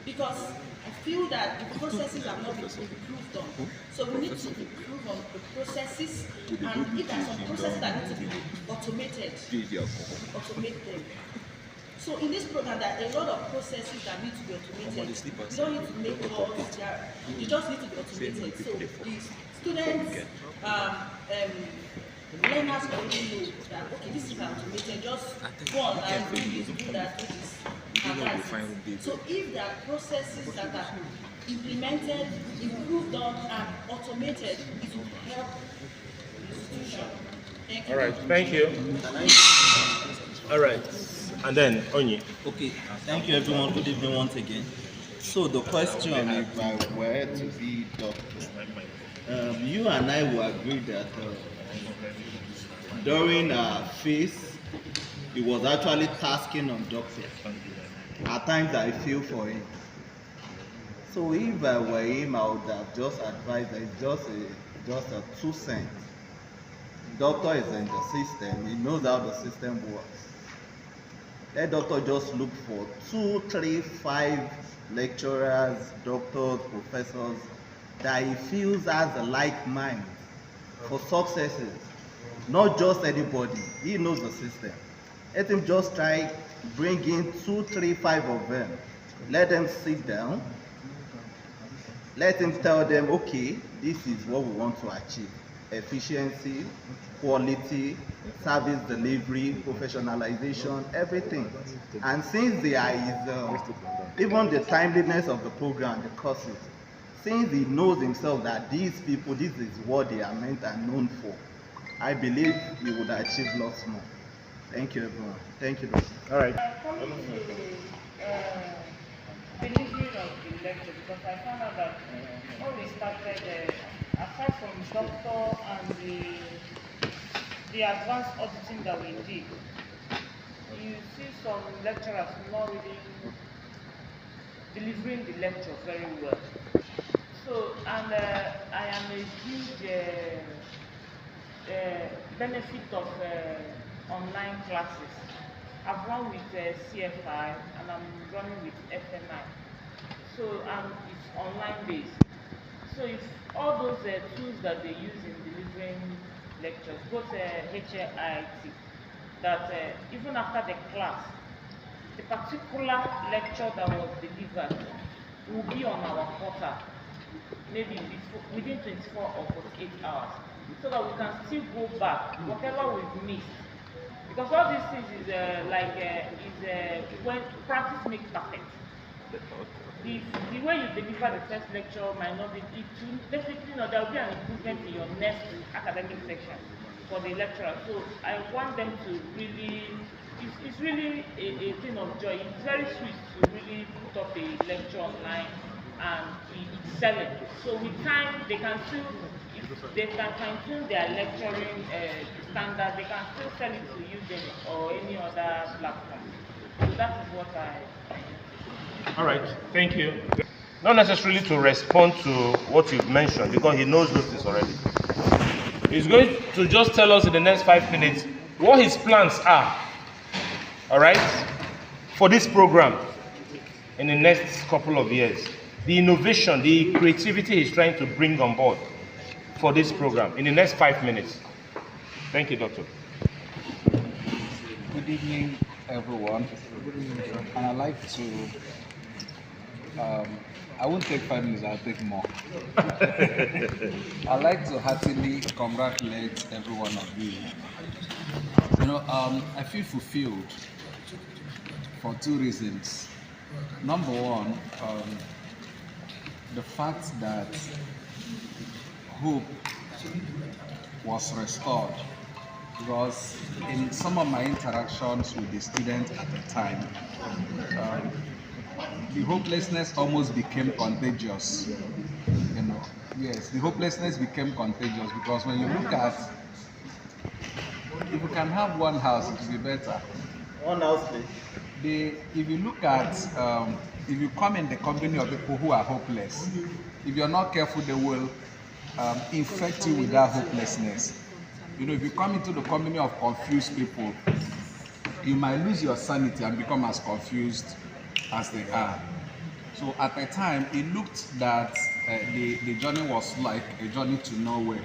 because I feel that the processes have not been improved on. So we need to improve on the processes, and if there are some processes that need to be automated, automate them. So in this program, there are a lot of processes that need to be automated. You don't need to make laws, you just need to be automated. So the students, learners already know that, okay, this is automated, just go online, do this, do that, do this. So if there are processes that are implemented, improved on, and automated, it will help the institution. Thank you. All right, thank you. All right, and then Onyi. Okay, thank you everyone. Good evening once again. So the question, if I were to be doctor, you and I will agree that during our phase, it was actually tasking on doctors. At times I feel for him. So if I were him, I would have just advised that it's just a 2 cents. Doctor is in the system, he knows how the system works. Let doctor just look for 2, 3, 5 lecturers, doctors, professors that he feels has a like mind for successes. Not just anybody, he knows the system. Let him just try bring in 2, 3, 5 of them. Let them sit down. Let him tell them, okay, this is what we want to achieve. Efficiency, quality, service delivery, professionalization, everything. And since there is even the timeliness of the program, the courses, since he knows himself that these people, this is what they are meant and known for, I believe he would achieve lots more. Thank you, everyone. Thank you, Doctor. All right. Coming to delivery of the lecture, because I found out that when we started, aside from doctor and the advanced auditing that we did, you see some lecturers not really delivering the lecture very well. So, and I am a huge benefit of online classes. I've run with CFI and I'm running with FNI. So it's online based. So if all those tools that they use in delivering lectures, both HIT, that even after the class, the particular lecture that was delivered will be on our portal, maybe within 24 or 48 hours, so that we can still go back, whatever we've missed. Because all these things is when practice makes perfect. The way you deliver the first lecture might not be, definitely there will be an improvement in your next academic section for the lecturer. So I want them to really, it's really a thing of joy. It's very sweet to really put up a lecture online and it's selling. So with time, they can still, if they can fine-tune their lecturing standard, they can still sell it to Udemy or any other platform. So that is what I All right, thank you. Not necessarily to respond to what you've mentioned, because he knows those things already. He's going to just tell us in the next 5 minutes what his plans are, all right, for this program in the next couple of years. the innovation, the creativity he's trying to bring on board for this program in the next 5 minutes. Thank you, Doctor. Good evening, everyone. And I'd like to, I won't take 5 minutes, I'll take more. I'd like to heartily congratulate every one of you. You know, I feel fulfilled for 2 reasons. Number one, the fact that hope was restored, because in some of my interactions with the students at the time, the hopelessness almost became contagious. You know, yes, the hopelessness became contagious, because when you look at, if you can have one house, it will be better. One house, please. If you look at, if you come in the company of people who are hopeless, if you're not careful, they will infect you with that hopelessness. You know, if you come into the company of confused people, you might lose your sanity and become as confused as they are. So at the time, it looked that the journey was like a journey to nowhere,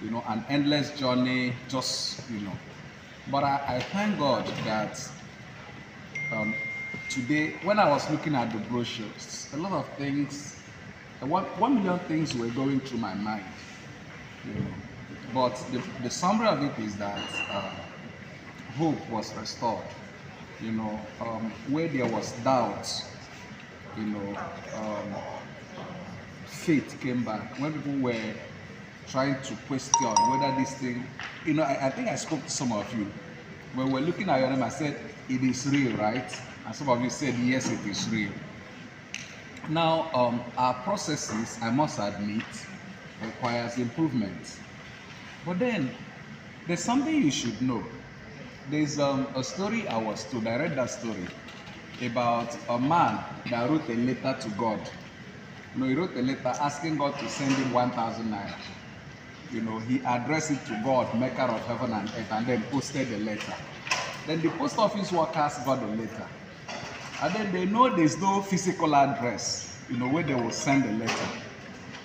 you know, an endless journey, just, you know. But I thank God that today, when I was looking at the brochures, a lot of things, 1 million things were going through my mind, you know. But the summary of it is that hope was restored, you know, where there was doubt, you know, faith came back. When people were trying to question whether this thing, you know, I think I spoke to some of you. When we're looking at your name, I said, it is real, right? And some of you said, yes, it is real. Now, our processes, I must admit, requires improvement. But then, there's something you should know. There's a story I was told, I read that story, about a man that wrote a letter to God. You know, he wrote a letter asking God to send him 1,000 naira. You know, he addressed it to God, maker of heaven and earth, and then posted the letter. Then the post office workers got the letter. And then they know there's no physical address, you know, where they will send the letter.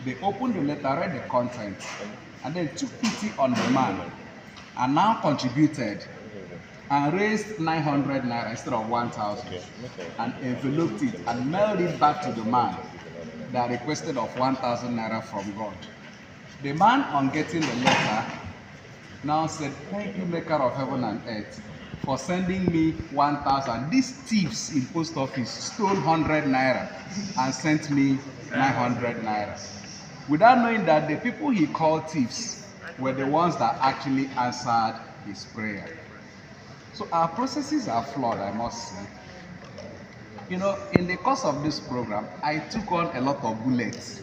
They opened the letter, read the content, and then took pity on the man, and now contributed and raised 900 naira instead of 1,000, and enveloped it and mailed it back to the man that requested of 1,000 naira from God. The man, on getting the letter, now said, thank you, maker of heaven and earth, for sending me 1,000. These thieves in post office stole 100 naira and sent me 900 naira. Without knowing that the people he called thieves were the ones that actually answered his prayer. So our processes are flawed, I must say. You know, in the course of this program, I took on a lot of bullets.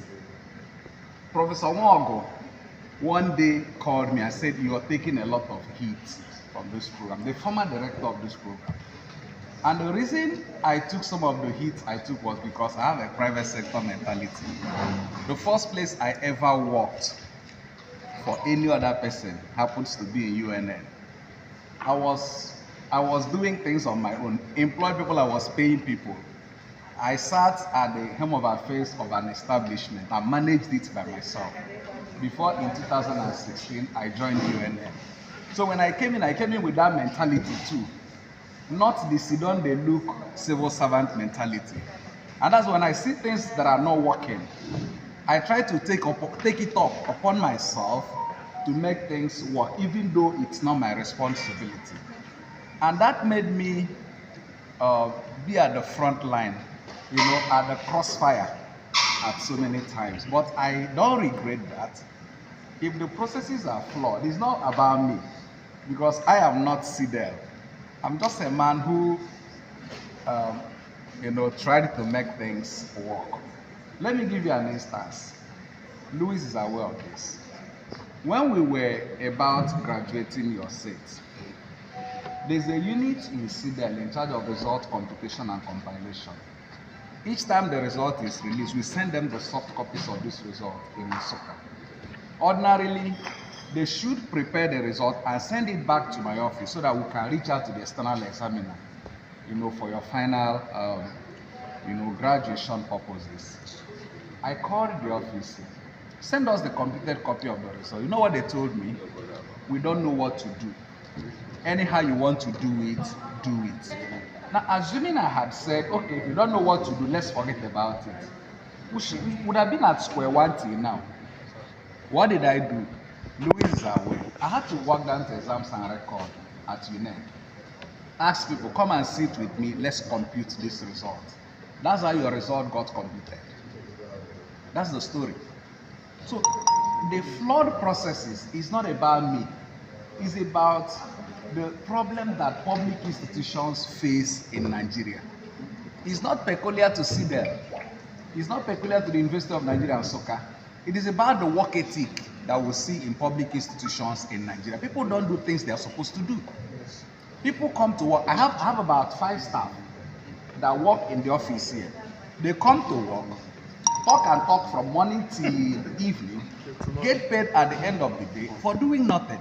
Professor Mwago one day called me and said, you are taking a lot of heat from this program, the former director of this program. And the reason I took some of the heat I took was because I have a private sector mentality. The first place I ever worked for any other person happens to be in UNN. I was doing things on my own, employed people, I was paying people. I sat at the helm of affairs of an establishment. I managed it by myself. Before, in 2016, I joined UNN. So when I came in with that mentality too. Not the sit-down, they look civil servant mentality. And that's when I see things that are not working, I try to take it up upon myself to make things work, even though it's not my responsibility. And that made me be at the front line, you know, at the crossfire at so many times. But I don't regret that. If the processes are flawed, it's not about me, because I am not Cdel. I'm just a man who, you know, tried to make things work. Let me give you an instance. Louis is aware of this. When we were about graduating your set, there's a unit in Cdel in charge of result computation and compilation. Each time the result is released, we send them the soft copies of this result in Nsukka. Ordinarily, they should prepare the result and send it back to my office so that we can reach out to the external examiner, you know, for your final, you know, graduation purposes. I called the office, send us the completed copy of the result. You know what they told me? We don't know what to do. Anyhow you want to do it, do it. Now, assuming I had said, okay, if you don't know what to do, let's forget about it. We would have been at square one till now. What did I do? Louis is away. I had to walk down to exams and record at UNN. Ask people, come and sit with me, let's compute this result. That's how your result got computed. That's the story. So the flawed processes is not about me. It's about the problem that public institutions face in Nigeria. It's not peculiar to Cdel. It's not peculiar to the University of Nigeria and Nsukka. It is about the work ethic that we see in public institutions in Nigeria. People don't do things they are supposed to do. People come to work. I have about 5 staff that work in the office here. They come to work, talk and talk from morning till evening, get paid at the end of the day for doing nothing.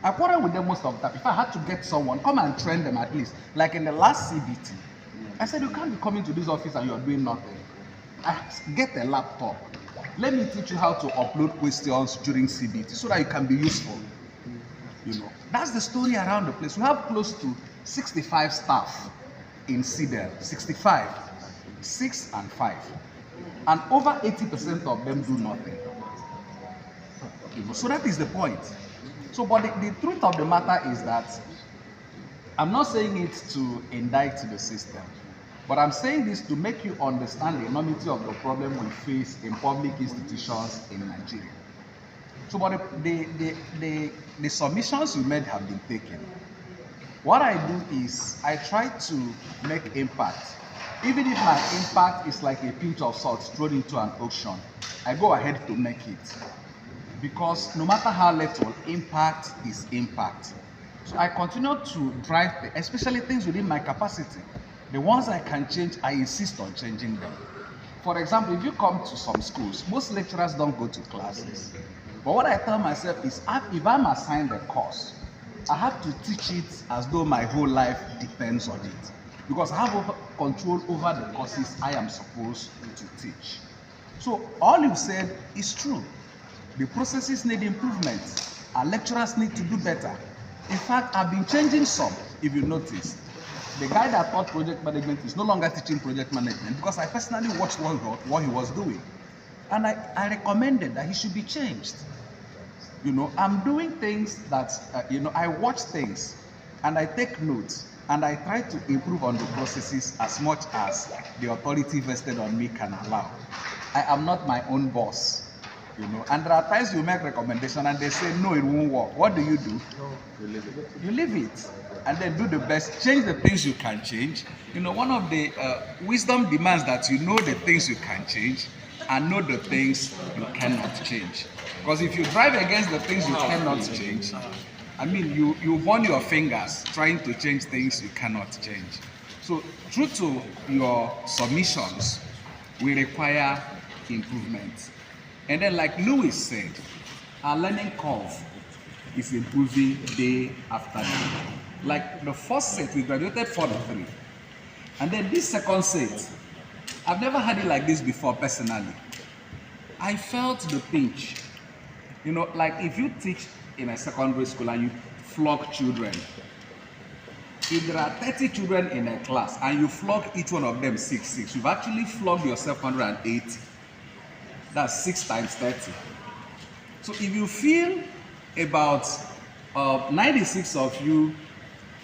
I quarrel with them most of the time. If I had to get someone, come and train them at least. Like in the last CBT, I said, you can't be coming to this office and you're doing nothing. Get a laptop. Let me teach you how to upload questions during CBT so that you can be useful. You know, that's the story around the place. We have close to 65 staff in Cdel. 65, 6 and 5. And over 80% of them do nothing. You know, so that is the point. So, but the truth of the matter is that I'm not saying it to indict the system, but I'm saying this to make you understand the enormity of the problem we face in public institutions in Nigeria. So, but the submissions you made have been taken. What I do is I try to make impact. Even if my impact is like a pinch of salt thrown into an ocean, I go ahead to make it. Because no matter how little, impact is impact. So I continue to drive, especially things within my capacity. The ones I can change, I insist on changing them. For example, if you come to some schools, most lecturers don't go to classes. But what I tell myself is, if I'm assigned a course, I have to teach it as though my whole life depends on it. Because I have control over the courses I am supposed to teach. So all you said is true. The processes need improvement. Our lecturers need to do better. In fact, I've been changing some, if you notice. The guy that taught project management is no longer teaching project management because I personally watched what he was doing. And I recommended that he should be changed. You know, I'm doing things that, I watch things and I take notes and I try to improve on the processes as much as the authority vested on me can allow. I am not my own boss. You know, and there are times you make recommendation and they say, no, it won't work. What do? You leave it. You leave it. And then do the best. Change the things you can change. You know, one of the wisdom demands that you know the things you can change and know the things you cannot change. Because if you drive against the things you cannot change, I mean, you burn your fingers trying to change things you cannot change. So, true to your submissions, we require improvement. And then, like Louis said, our learning curve is improving day after day. Like the first set, we graduated 43. And then this second set, I've never had it like this before personally. I felt the pinch. You know, like if you teach in a secondary school and you flog children, if there are 30 children in a class and you flog each one of them 6, you've actually flogged yourself 180. That's 6 times 30. So if you feel about 96 of you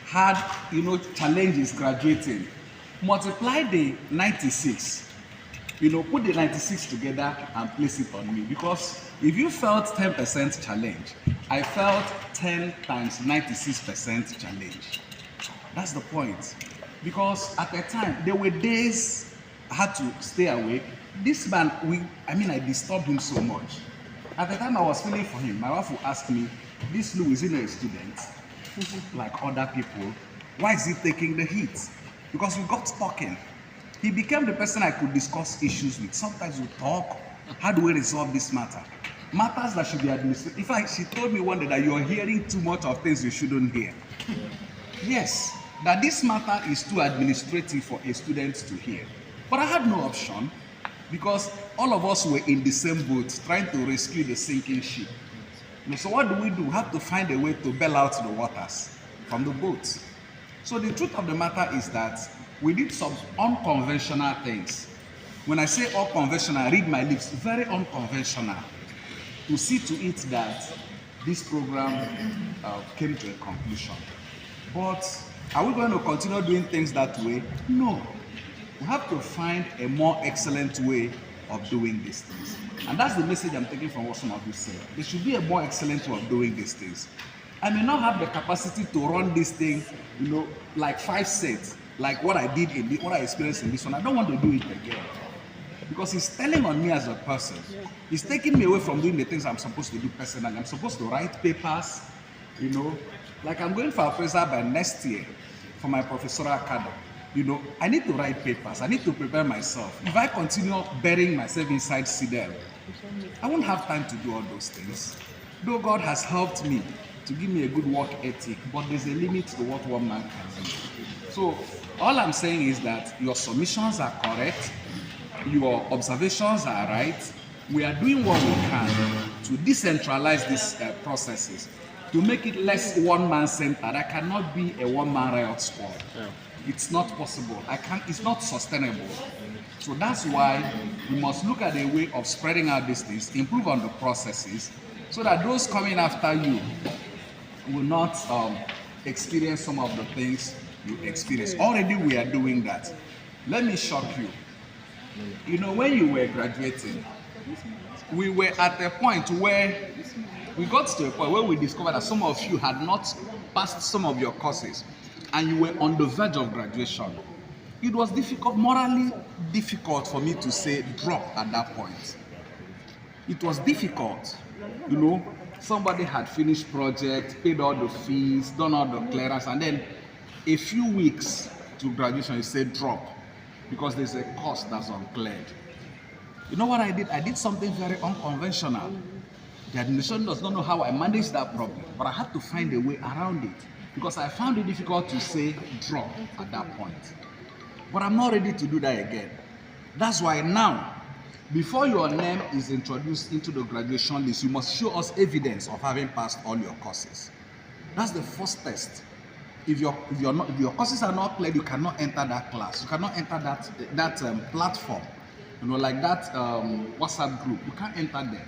had, challenges graduating, multiply the 96, put the 96 together and place it on me. Because if you felt 10% challenge, I felt 10 times 96% challenge. That's the point. Because at the time, there were days I had to stay awake. This man, I disturbed him so much. At the time I was feeling for him, my wife would ask me, this Lou, is he not a student? Like other people. Why is he taking the heat? Because we got talking. He became the person I could discuss issues with. Sometimes we talk, how do we resolve this matter? Matters that should be administrative. In fact, she told me one day that you're hearing too much of things you shouldn't hear. Yes, that this matter is too administrative for a student to hear. But I had no option. because all of us were in the same boat trying to rescue the sinking ship. So what do? We have to find a way to bail out the waters from the boats. So the truth of the matter is that we did some unconventional things. When I say unconventional, read my lips, very unconventional, to see to it that this program came to a conclusion. But are we going to continue doing things that way? No. We have to find a more excellent way of doing these things. And that's the message I'm taking from what some of you said. There should be a more excellent way of doing these things. I may not have the capacity to run this thing, like 5 sets, like what I did what I experienced in this one. I don't want to do it again. Because it's telling on me as a person. It's taking me away from doing the things I'm supposed to do personally. I'm supposed to write papers, like I'm going for appraisal by next year for my professorial cadre. I need to write papers. I need to prepare myself. If I continue burying myself inside Cdel, I won't have time to do all those things. Though God has helped me to give me a good work ethic, but there's a limit to what one man can do. So all I'm saying is that your submissions are correct, your observations are right. We are doing what we can to decentralize these processes, to make it less one-man centered. I cannot be a one-man riot squad. Yeah. It's not possible. It's not sustainable. So that's why we must look at a way of spreading out these things, improve on the processes, so that those coming after you will not experience some of the things you experience. Already we are doing that. Let me shock you. When you were graduating, we were at a point where we got to a point where we discovered that some of you had not passed some of your courses and you were on the verge of graduation. It was difficult, morally difficult for me to say drop at that point. It was difficult. Somebody had finished project, paid all the fees, done all the clearance, and then a few weeks to graduation, you say drop because there's a cost that's uncleared. You know what I did? I did something very unconventional. The administration does not know how I managed that problem, but I had to find a way around it because I found it difficult to say drop at that point. But I'm not ready to do that again. That's why now, before your name is introduced into the graduation list, you must show us evidence of having passed all your courses. That's the first test. If your courses are not cleared, you cannot enter that class. You cannot enter that platform. Like that WhatsApp group. You can't enter there.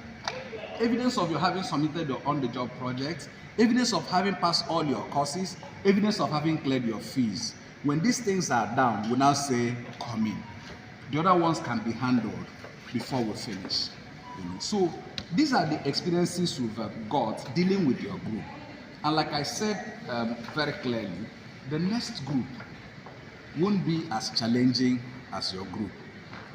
Evidence of your having submitted your on-the-job project, evidence of having passed all your courses, evidence of having cleared your fees. When these things are down, we now say, come in. The other ones can be handled before we finish. So these are the experiences we've got dealing with your group. And like I said very clearly, the next group won't be as challenging as your group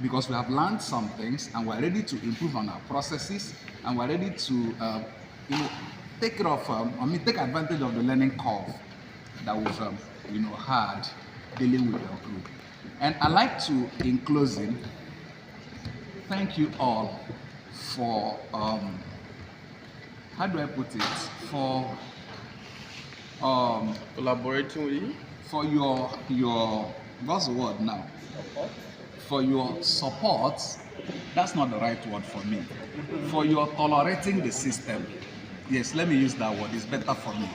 because we have learned some things and we're ready to improve on our processes and we're ready to take advantage of the learning curve that we've had dealing with your group. And I'd like to, in closing, thank you all for how do I put it? For collaborating with you, for your what's the word now? For your support. That's not the right word for me. For your tolerating the system. Yes, let me use that word. It's better for me.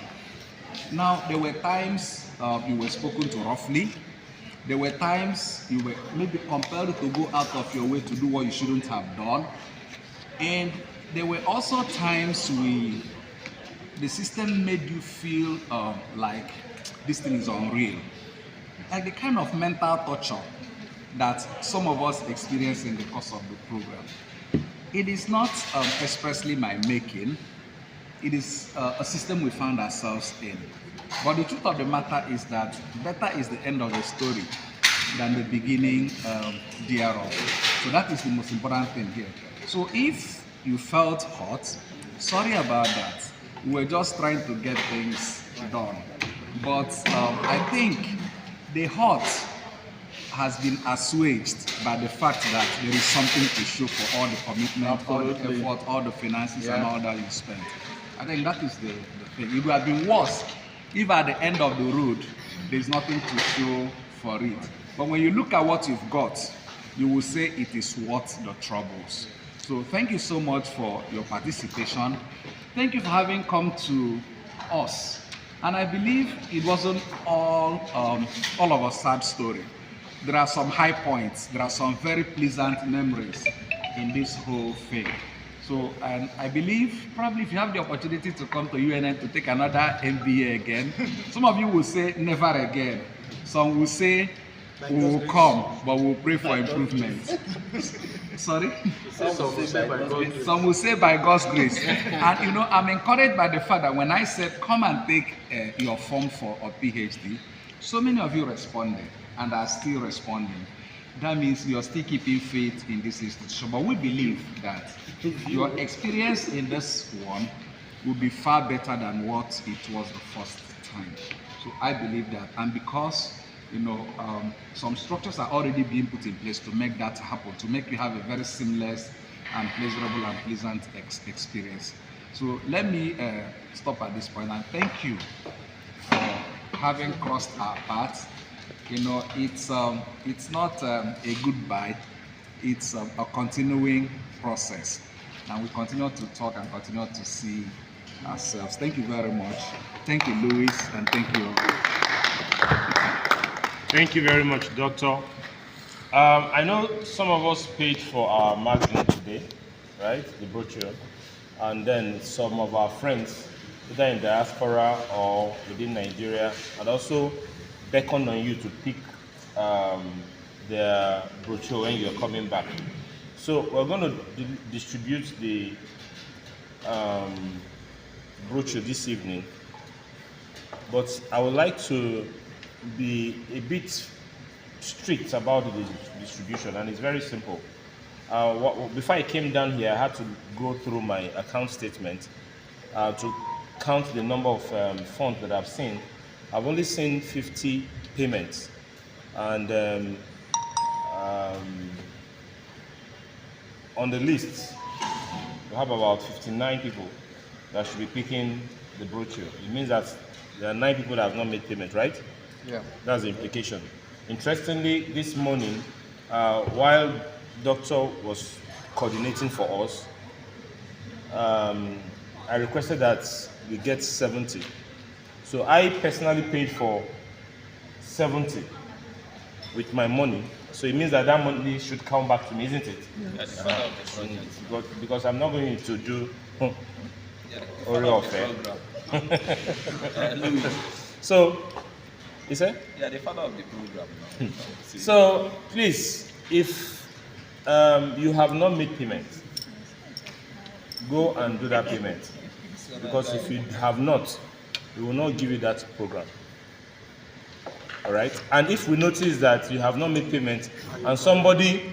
Now, there were times you were spoken to roughly. There were times you were maybe compelled to go out of your way to do what you shouldn't have done. And there were also times the system made you feel like this thing is unreal. Like the kind of mental torture that some of us experience in the course of the program. It is not expressly my making. It is a system we found ourselves in. But the truth of the matter is that better is the end of the story than the beginning thereof. So that is the most important thing here. So if you felt hot, sorry about that. We were just trying to get things done. But I think the hot has been assuaged by the fact that there is something to show for all the commitment, all the effort, all the finances, and all that you spent. I think that is the thing. It would have been worse if at the end of the road, there's nothing to show for it. But when you look at what you've got, you will say it is worth the troubles. So thank you so much for your participation. Thank you for having come to us. And I believe it wasn't all of a sad story. There are some high points. There are some very pleasant memories in this whole thing. So, and I believe probably if you have the opportunity to come to UNN to take another MBA again, some of you will say never again. Some will say we will come, but we will pray for improvement. Sorry? Some will say by God's grace. And you know, I'm encouraged by the fact that when I said come and take your form for a PhD, so many of you responded and are still responding. That means you're still keeping faith in this institution. But we believe that your experience in this one will be far better than what it was the first time. So I believe that. And because, you know, some structures are already being put in place to make that happen, to make you have a very seamless and pleasurable and pleasant experience. So let me stop at this point and thank you for having crossed our paths. You know, it's not a goodbye, it's a continuing process. And we continue to talk and continue to see ourselves. Thank you very much. Thank you, Louis, and thank you. Thank you very much, Doctor. I know some of us paid for our magazine today, right? The brochure. And then some of our friends, either in diaspora or within Nigeria, and also beckon on you to pick the brochure when you're coming back. So we're going to distribute the brochure this evening, but I would like to be a bit strict about the distribution, and it's very simple. Before I came down here, I had to go through my account statement to count the number of funds that I've seen. I've only seen 50 payments, and on the list, we have about 59 people that should be picking the brochure. It means that there are 9 people that have not made payment, right? Yeah. That's the implication. Interestingly, this morning, while Doctor was coordinating for us, I requested that we get 70. So I personally paid for 70 with my money. So it means that that money should come back to me, isn't it? That's part of the project. Because I'm not going to do Oreo affair. So, you say? Yeah, the father of the program. Now. So, please, if you have not made payment, go and do that payment. Because if you have not, we will not give you that program. All right? And if we notice that you have not made payment and somebody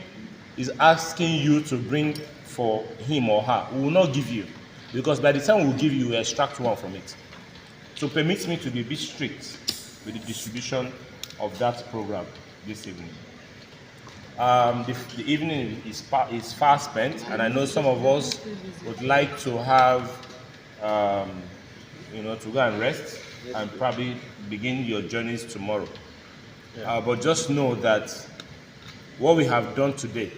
is asking you to bring for him or her, we will not give you. Because by the time we will give you, we extract one from it. So permit me to be a bit strict with the distribution of that program this evening. The evening is far spent, and I know some of us would like to have, to go and rest and probably begin your journeys tomorrow. But just know that what we have done today,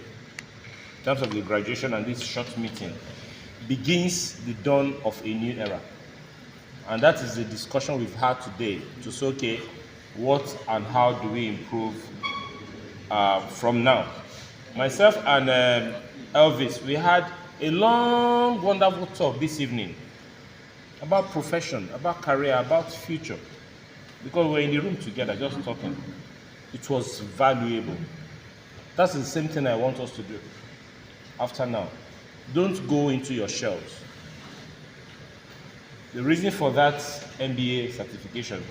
in terms of the graduation and this short meeting, begins the dawn of a new era. And that is the discussion we've had today to say, okay, what and how do we improve from now? Myself and Elvis, we had a long, wonderful talk this evening about profession, about career, about future. Because we're in the room together just talking. It was valuable. That's the same thing I want us to do after now. Don't go into your shells. The reason for that MBA certification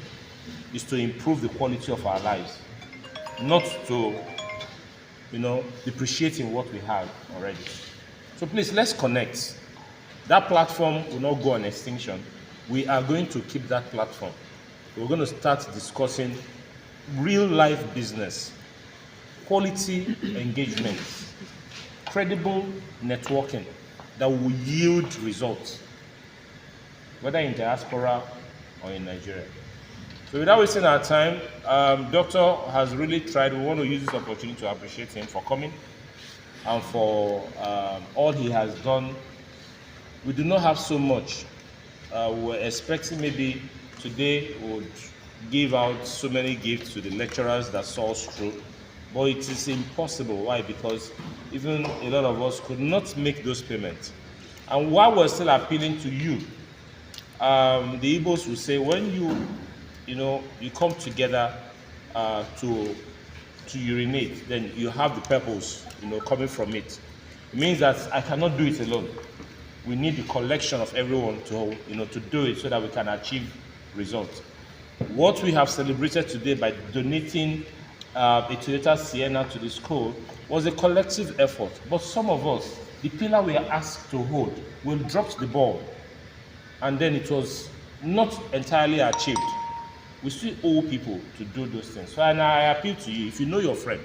is to improve the quality of our lives, not to, depreciating what we have already. So please, let's connect. That platform will not go on extinction. We are going to keep that platform. We're going to start discussing real life business, quality engagements, credible networking that will yield results, whether in diaspora or in Nigeria. So without wasting our time, Doctor has really tried. We want to use this opportunity to appreciate him for coming and for all he has done. We do not have so much. We were expecting maybe today we would give out so many gifts to the lecturers that saw us through, but it is impossible. Why? Because even a lot of us could not make those payments. And while we're still appealing to you, the Igbos will say when you come together to urinate, then you have the purpose, coming from it. It means that I cannot do it alone. We need the collection of everyone to do it so that we can achieve results. What we have celebrated today by donating a Toyota Sienna to the school was a collective effort. But some of us, the pillar we are asked to hold, will drop the ball, and then it was not entirely achieved. We still owe people to do those things. So and I appeal to you, if you know your friend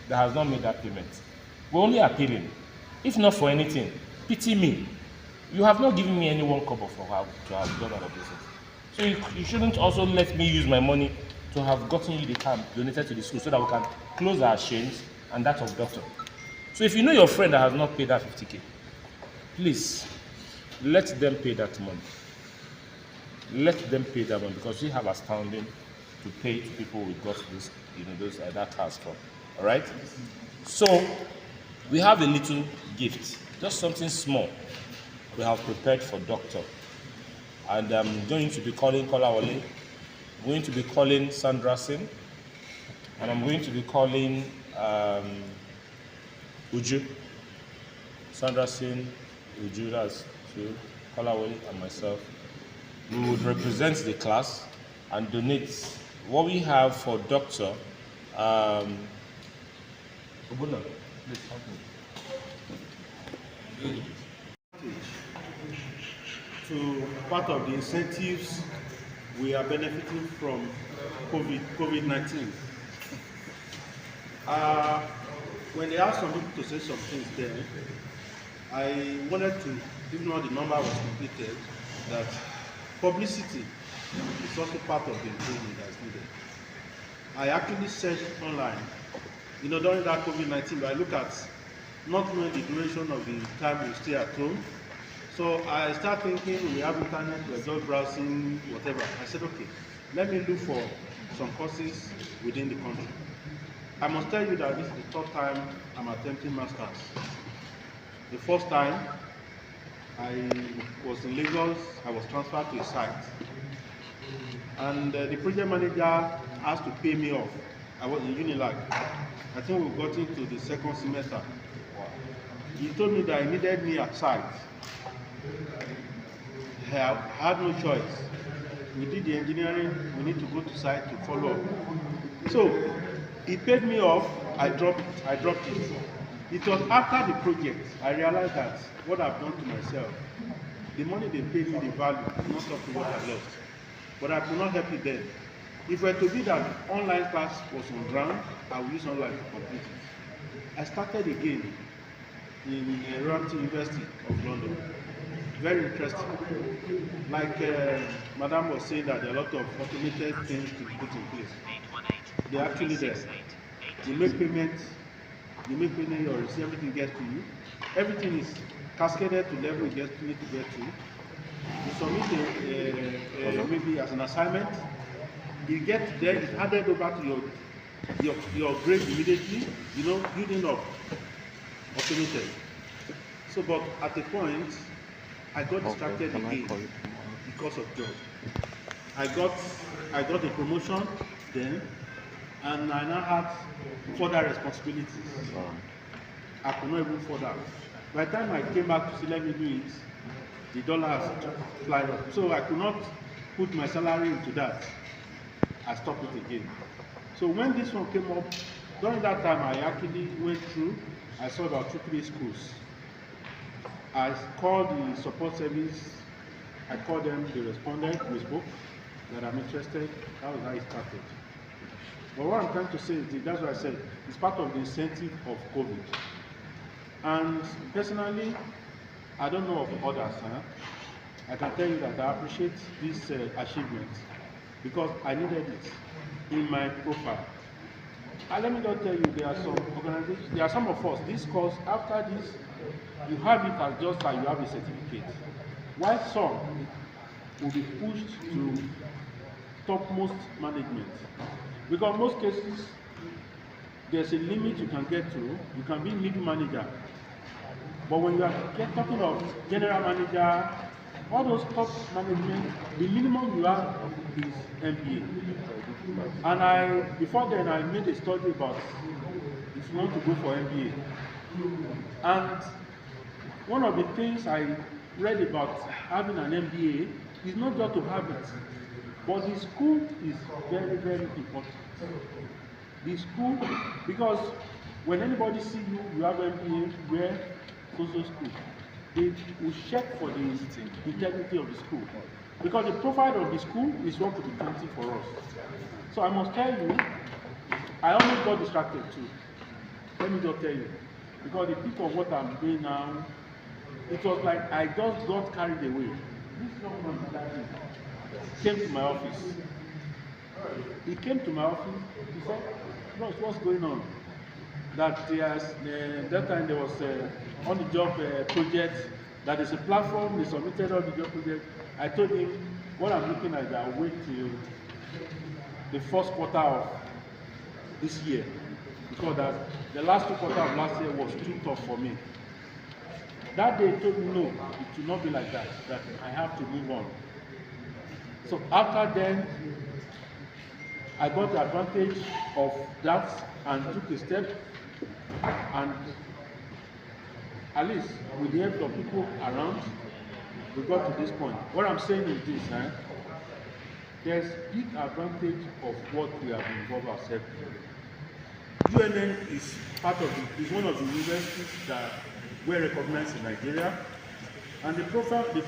that has not made that payment, we're only appealing. If not for anything, pity me. You have not given me any one kobo for how to have done all of this. So you shouldn't also let me use my money to have gotten you the car donated to the school so that we can close our shames and that of Doctor. So if you know your friend that has not paid that 50K, please let them pay that money. Let them pay that money because we have a standing to pay to people we got this, that cars from. All right. So we have a little gift, just something small. We have prepared for Doctor, and I'm going to be calling Kolawole. I'm going to be calling Sandra Singh, and I'm going to be calling Uju. Sandra Singh, Uju, that's two, Kolawole, and myself. We would represent the class and donate what we have for Doctor. Obuna, please help me. To part of the incentives we are benefiting from COVID-19. When they asked some people to say some things there, I wanted to, even though the number was completed, that publicity is also part of the improvement that is needed. I actually searched online, during that COVID-19, I look at not knowing the duration of the time we stay at home. So I start thinking we have internet, we're just browsing, whatever. I said, okay, let me look for some courses within the country. I must tell you that this is the third time I'm attempting masters. The first time I was in Lagos, I was transferred to a site. And the project manager asked to pay me off. I was in Unilag. I think we got into the second semester. He told me that he needed me at site. I had no choice. We did the engineering, we need to go to site to follow up. So he paid me off, I dropped it. It was after the project I realized that what I've done to myself, the money they paid me, the value, not up to what I lost. But I could not help it then. If it were to be that online class was on ground, I would use online to complete it. I started again in Royalty University of London. Very interesting. Like Madam was saying that there are a lot of automated things to put in place. They're actually there. You make payment, your receipt, everything gets to you. Everything is cascaded to level it need to get to. You submit maybe as an assignment. You get there, it's handed over to your grade immediately, building up, automated. So, but at a point, I got distracted again because of job. I got a promotion then, and I now had further responsibilities. I could not even further. By the time I came back to say, let me do it, the dollar has flied up. So I could not put my salary into that. I stopped it again. So when this one came up, during that time I actually went through, I saw about 2-3 schools. I called the support service, I called them, they responded, we spoke, that I'm interested. That was how it started. But what I'm trying to say is, that's what I said, it's part of the incentive of COVID. And personally, I don't know of others. I can tell you that I appreciate this achievement. because I needed it in my profile. And let me just tell you, there are some organizations, there are some of us, this course, after this, you have it as just like you have a certificate. While some will be pushed to topmost management. Because most cases, there's a limit you can get to. You can be middle manager. But when you are talking of general manager, all those top management, the minimum you have is MBA. And before then, I made a study about if you want to go for MBA. And one of the things I read about having an MBA is not just to have it, but the school is very, very important. The school, because when anybody see you, you have MBA, where social school, they will check for the integrity of the school. Because the profile of the school is what will be counting for us. So I must tell you, I almost got distracted too. Let me just tell you. Because the peak of what I'm doing now, it was like I just got carried away. This young man came to my office. He came to my office, he said, Ross, what's going on? That that time there was on the job project, that is a platform, they submitted on the job project. I told him, what I'm looking at, I'll wait till the first quarter of this year. Because that the last 2 quarters of last year was too tough for me. That day he told me, no, it will not be like that I have to move on. So after then, I got the advantage of that and took a step, and at least with the help of people around, we got to this point. What I'm saying is this, there's big advantage of what we have involved ourselves in. UNN is one of the universities that were recognized in Nigeria, and the program we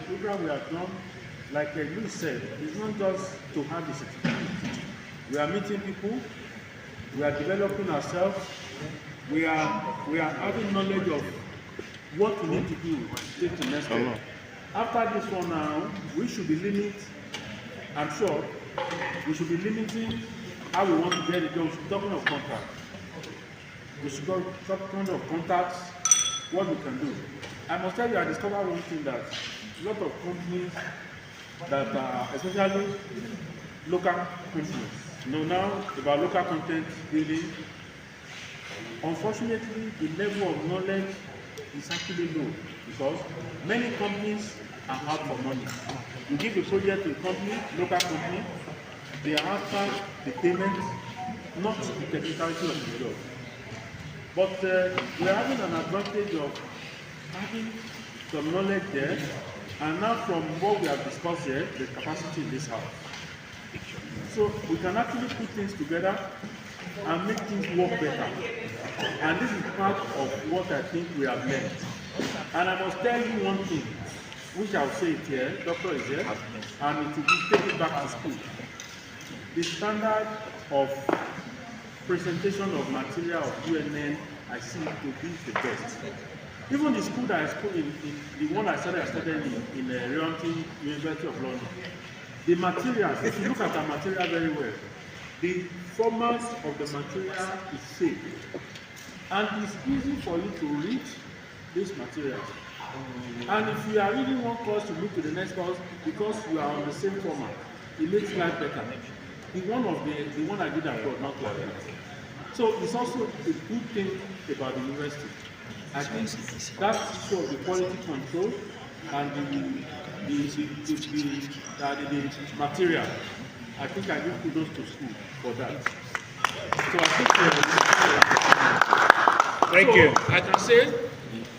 have done, like Louis said, is not just to have the certificate. We are meeting people, we are developing ourselves, we are having knowledge of what we need to do to take the next step. After this one now, we should be limiting, I'm sure, we should be limiting how we want to get it done. We should be talking of contact. We should talk of contacts, what we can do. I must tell you, I discovered one thing, that a lot of companies that are, especially local companies, now about local content building, unfortunately, the level of knowledge is actually low, because many companies are out for money. You give a project to a company, local company, they are after the payment, not the technicality of the job. But we are having an advantage of having some knowledge there, and now from what we have discussed here, the capacity in this house. So we can actually put things together and make things work better. And this is part of what I think we have learned. And I must tell you one thing, which I'll say it here, Doctor is here, and it will be taken back to school. The standard of presentation of material of UNN, I see it to be the best. Even the school that I schooled in the one I studied in Reontin, University of London, the materials, if you look at the material very well, the formats of the material is safe. And it's easy for you to read this material. And if you are reading one course to move to the next course, because you are on the same format, it makes life better. The one I did abroad, not like that. So it's also a good thing about the university. I think that shows the quality control and the material. I think I give kudos to school for that. So I think thank you. I can say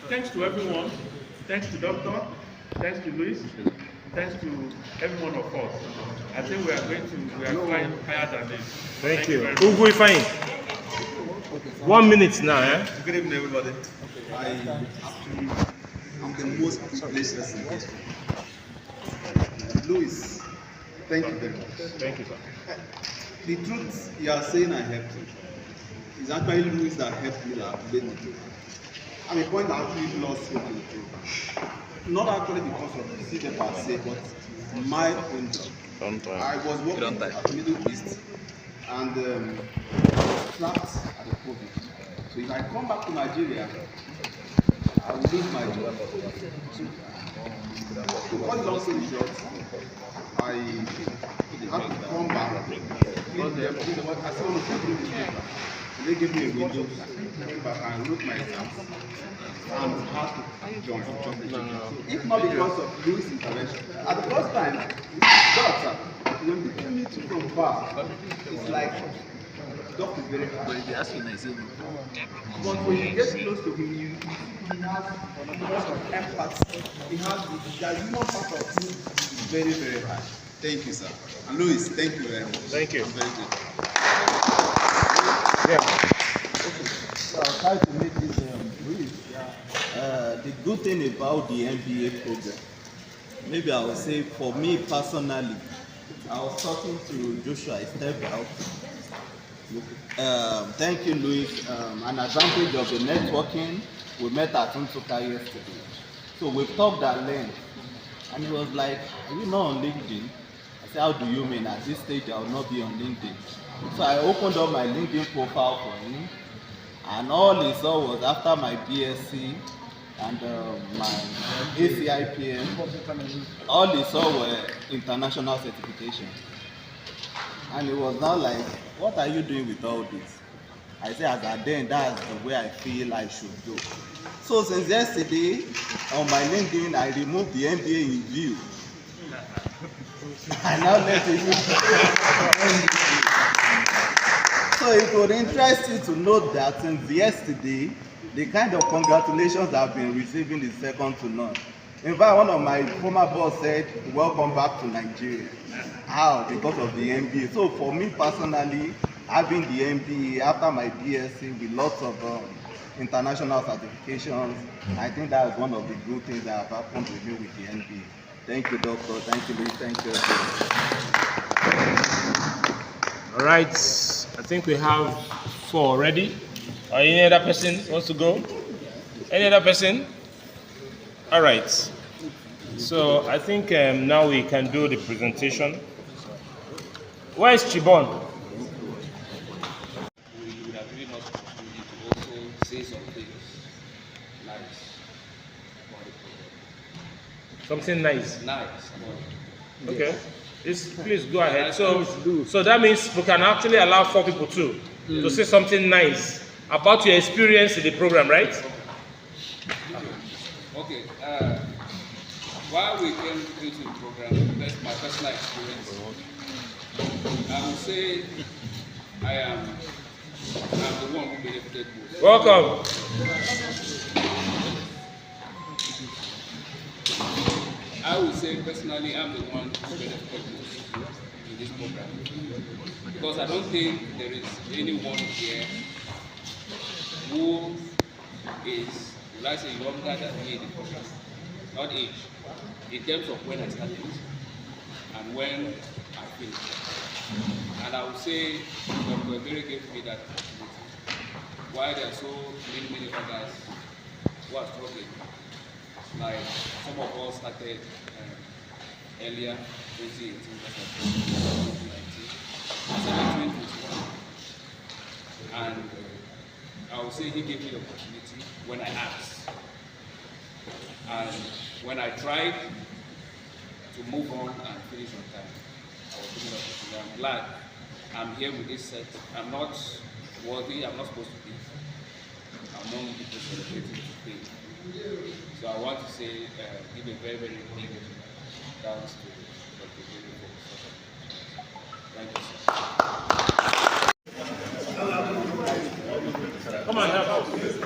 thanks to everyone, thanks to Doctor, thanks to Luis, thanks to every one of us. I think we are flying higher than this. Thank you. Who will find? 1 minute now, eh? Good evening, everybody. I'm the most privileged person in history. Louis, thank you very much. Thank you, sir. The truth you are saying I helped you is actually Louis that helped me that made me do. At a point I actually lost hope in the program. Not actually because of the Cdel per se, but my own job. I was working at the Middle East and trapped at the COVID. So if I come back to Nigeria, I will lose my job. To cut long story short, I had to come back, clean them, do what I said on the paper. They gave me a window, I came back and wrote my exams and had to join. If not because of Louis' intervention. At the first time, doctor, when they came to from far, it's like doctor is very hard. But they ask you nice. But when you get close to him, he has a lot of empathy. He has the human part of him is very, very high. Thank you, sir. And Louis, thank you very much. Thank you. I'm very good. Yeah. Okay. So I'll try to make this brief. The good thing about the MBA program, maybe I will say for me personally, I was talking to Joshua a step out. Thank you, Louis. An advantage of the networking, we met at Untuka yesterday. So we've talked at length. And he was like, are you not on LinkedIn? I said, how do you mean? At this stage, I will not be on LinkedIn. So I opened up my LinkedIn profile for him. And all he saw was after my BSc and my ACIPM, all he saw were international certification. And he was now like, what are you doing with all this? I said, as at then, that's the way I feel I should go. So since yesterday, on my LinkedIn, I removed the MBA in view. I now let it So it would interest you to note that since yesterday, the kind of congratulations I've been receiving is second to none. In fact, one of my former boss said, welcome back to Nigeria. How? Because of the MBA. So for me personally, having the MBA after my BSc with lots of international certifications, I think that is one of the good things that have happened with me with the MBA. Thank you, Doctor. Thank you, Louis. Thank you. All right. I think we have 4 already. Any other person wants to go? Any other person? All right. So I think now we can do the presentation. Where is Chibon? We would have really not opportunity to also say some things nice about the program. Something nice. Nice. Okay. Please go ahead. So that means we can actually allow 4 people too to say something nice about your experience in the program, right? Okay. While we came into the program, that's my personal experience. I would say I'm the one who benefited most. Welcome. I would say personally I'm the one who benefited most in this program. Because I don't think there is anyone here who is, will I say, younger than me in the program. Not age. In terms of when I started and when I finished. And I would say Dr. Ebere gave me that opportunity. Why there are so many others who are struggling. Like some of us started earlier, 2018, 2019, I started 2021. And I would say he gave me the opportunity when I asked. And when I tried to move on and finish on time, I was given the opportunity. I'm glad I'm here with this set. I'm not worthy, I'm not supposed to be among people celebrating today. So I want to say, give a very, very big thanks to Dr. Ebere for the support. Thank you, sir. Come on, help us. Please,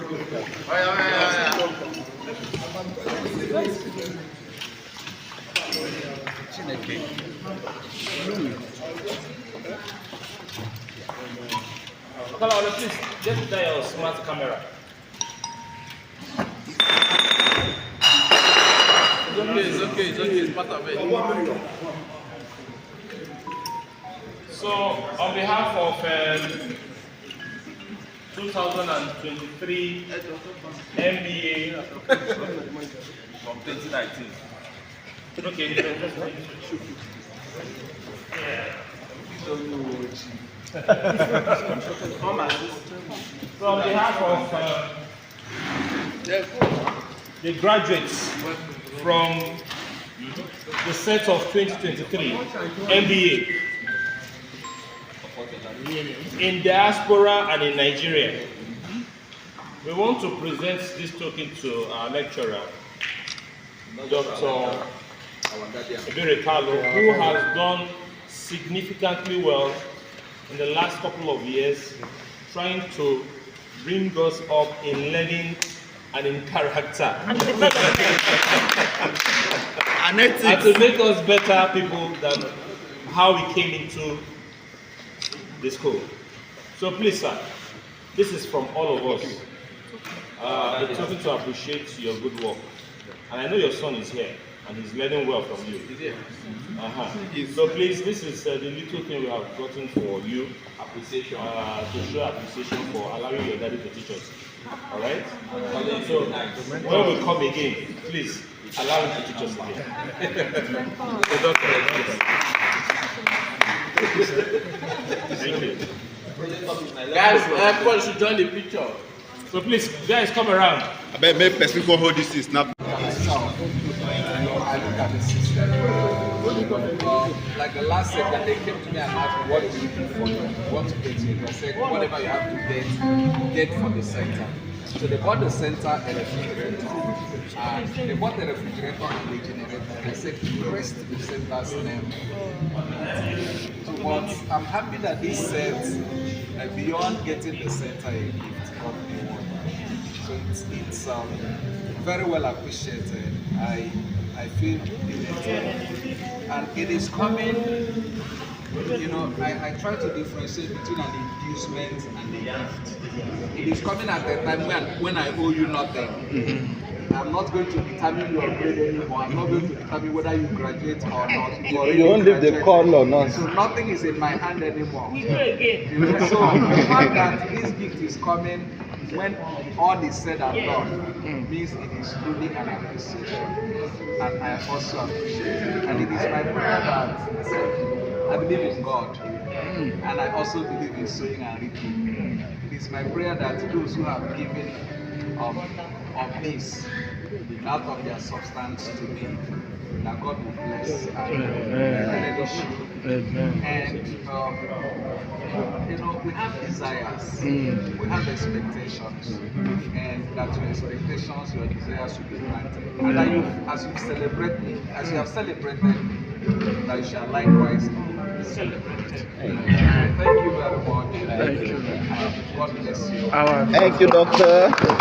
get your smart camera. It's okay, it's part of it. So, on behalf of 2023 MBA from 2019. Okay. From behalf of the graduates from the set of 2023 MBA in diaspora and in Nigeria, we want to present this token to our lecturer, Dr. Eberekalo, who has done significantly well in the last couple of years, trying to bring us up in learning and in character. And to make us better people than how we came into the school. So please, sir, this is from all of us. It's something to appreciate your good work. And I know your son is here, and he's learning well from you. So please, this is the little thing we have gotten for you. Appreciation. To show appreciation for allowing your daddy to teach us. All right? So when we come again, please allow him to teach us again. Thank you. Guys, everyone should join the picture. So please, guys, come around. I bet maybe person can hold this snap. I look at the system. Like the last set that they came to me and asked me, what do you do for them? What to get you? I said, whatever you have to get from the center. So they bought the center and a refrigerator. And they bought the refrigerator and the generator. I said, press the center's name. So, but I'm happy that this set, beyond getting the center a gift, got me one. So it's very well appreciated. I feel it, and it is coming. You know, I try to differentiate between an inducement and a gift. It is coming at a time when I owe you nothing. I'm not going to determine your grade anymore. I'm not going to determine whether you graduate or not. You won't leave the call or not. So nothing is in my hand anymore. We go again. You know, so the fact that this gift is coming when all is said and done means it is truly an appreciation. And I also appreciate it. And it is my prayer that I believe in God. And I also believe in sowing and reaping. It is my prayer that those who have given of this out of their substance to me, that God will bless and replenish you. And you know, we have desires, we have expectations, and that your expectations, your desires will be granted. And that you, as you have celebrated, that you shall likewise be celebrated. Thank you very much. Thank you. God bless you. Thank you, doctor.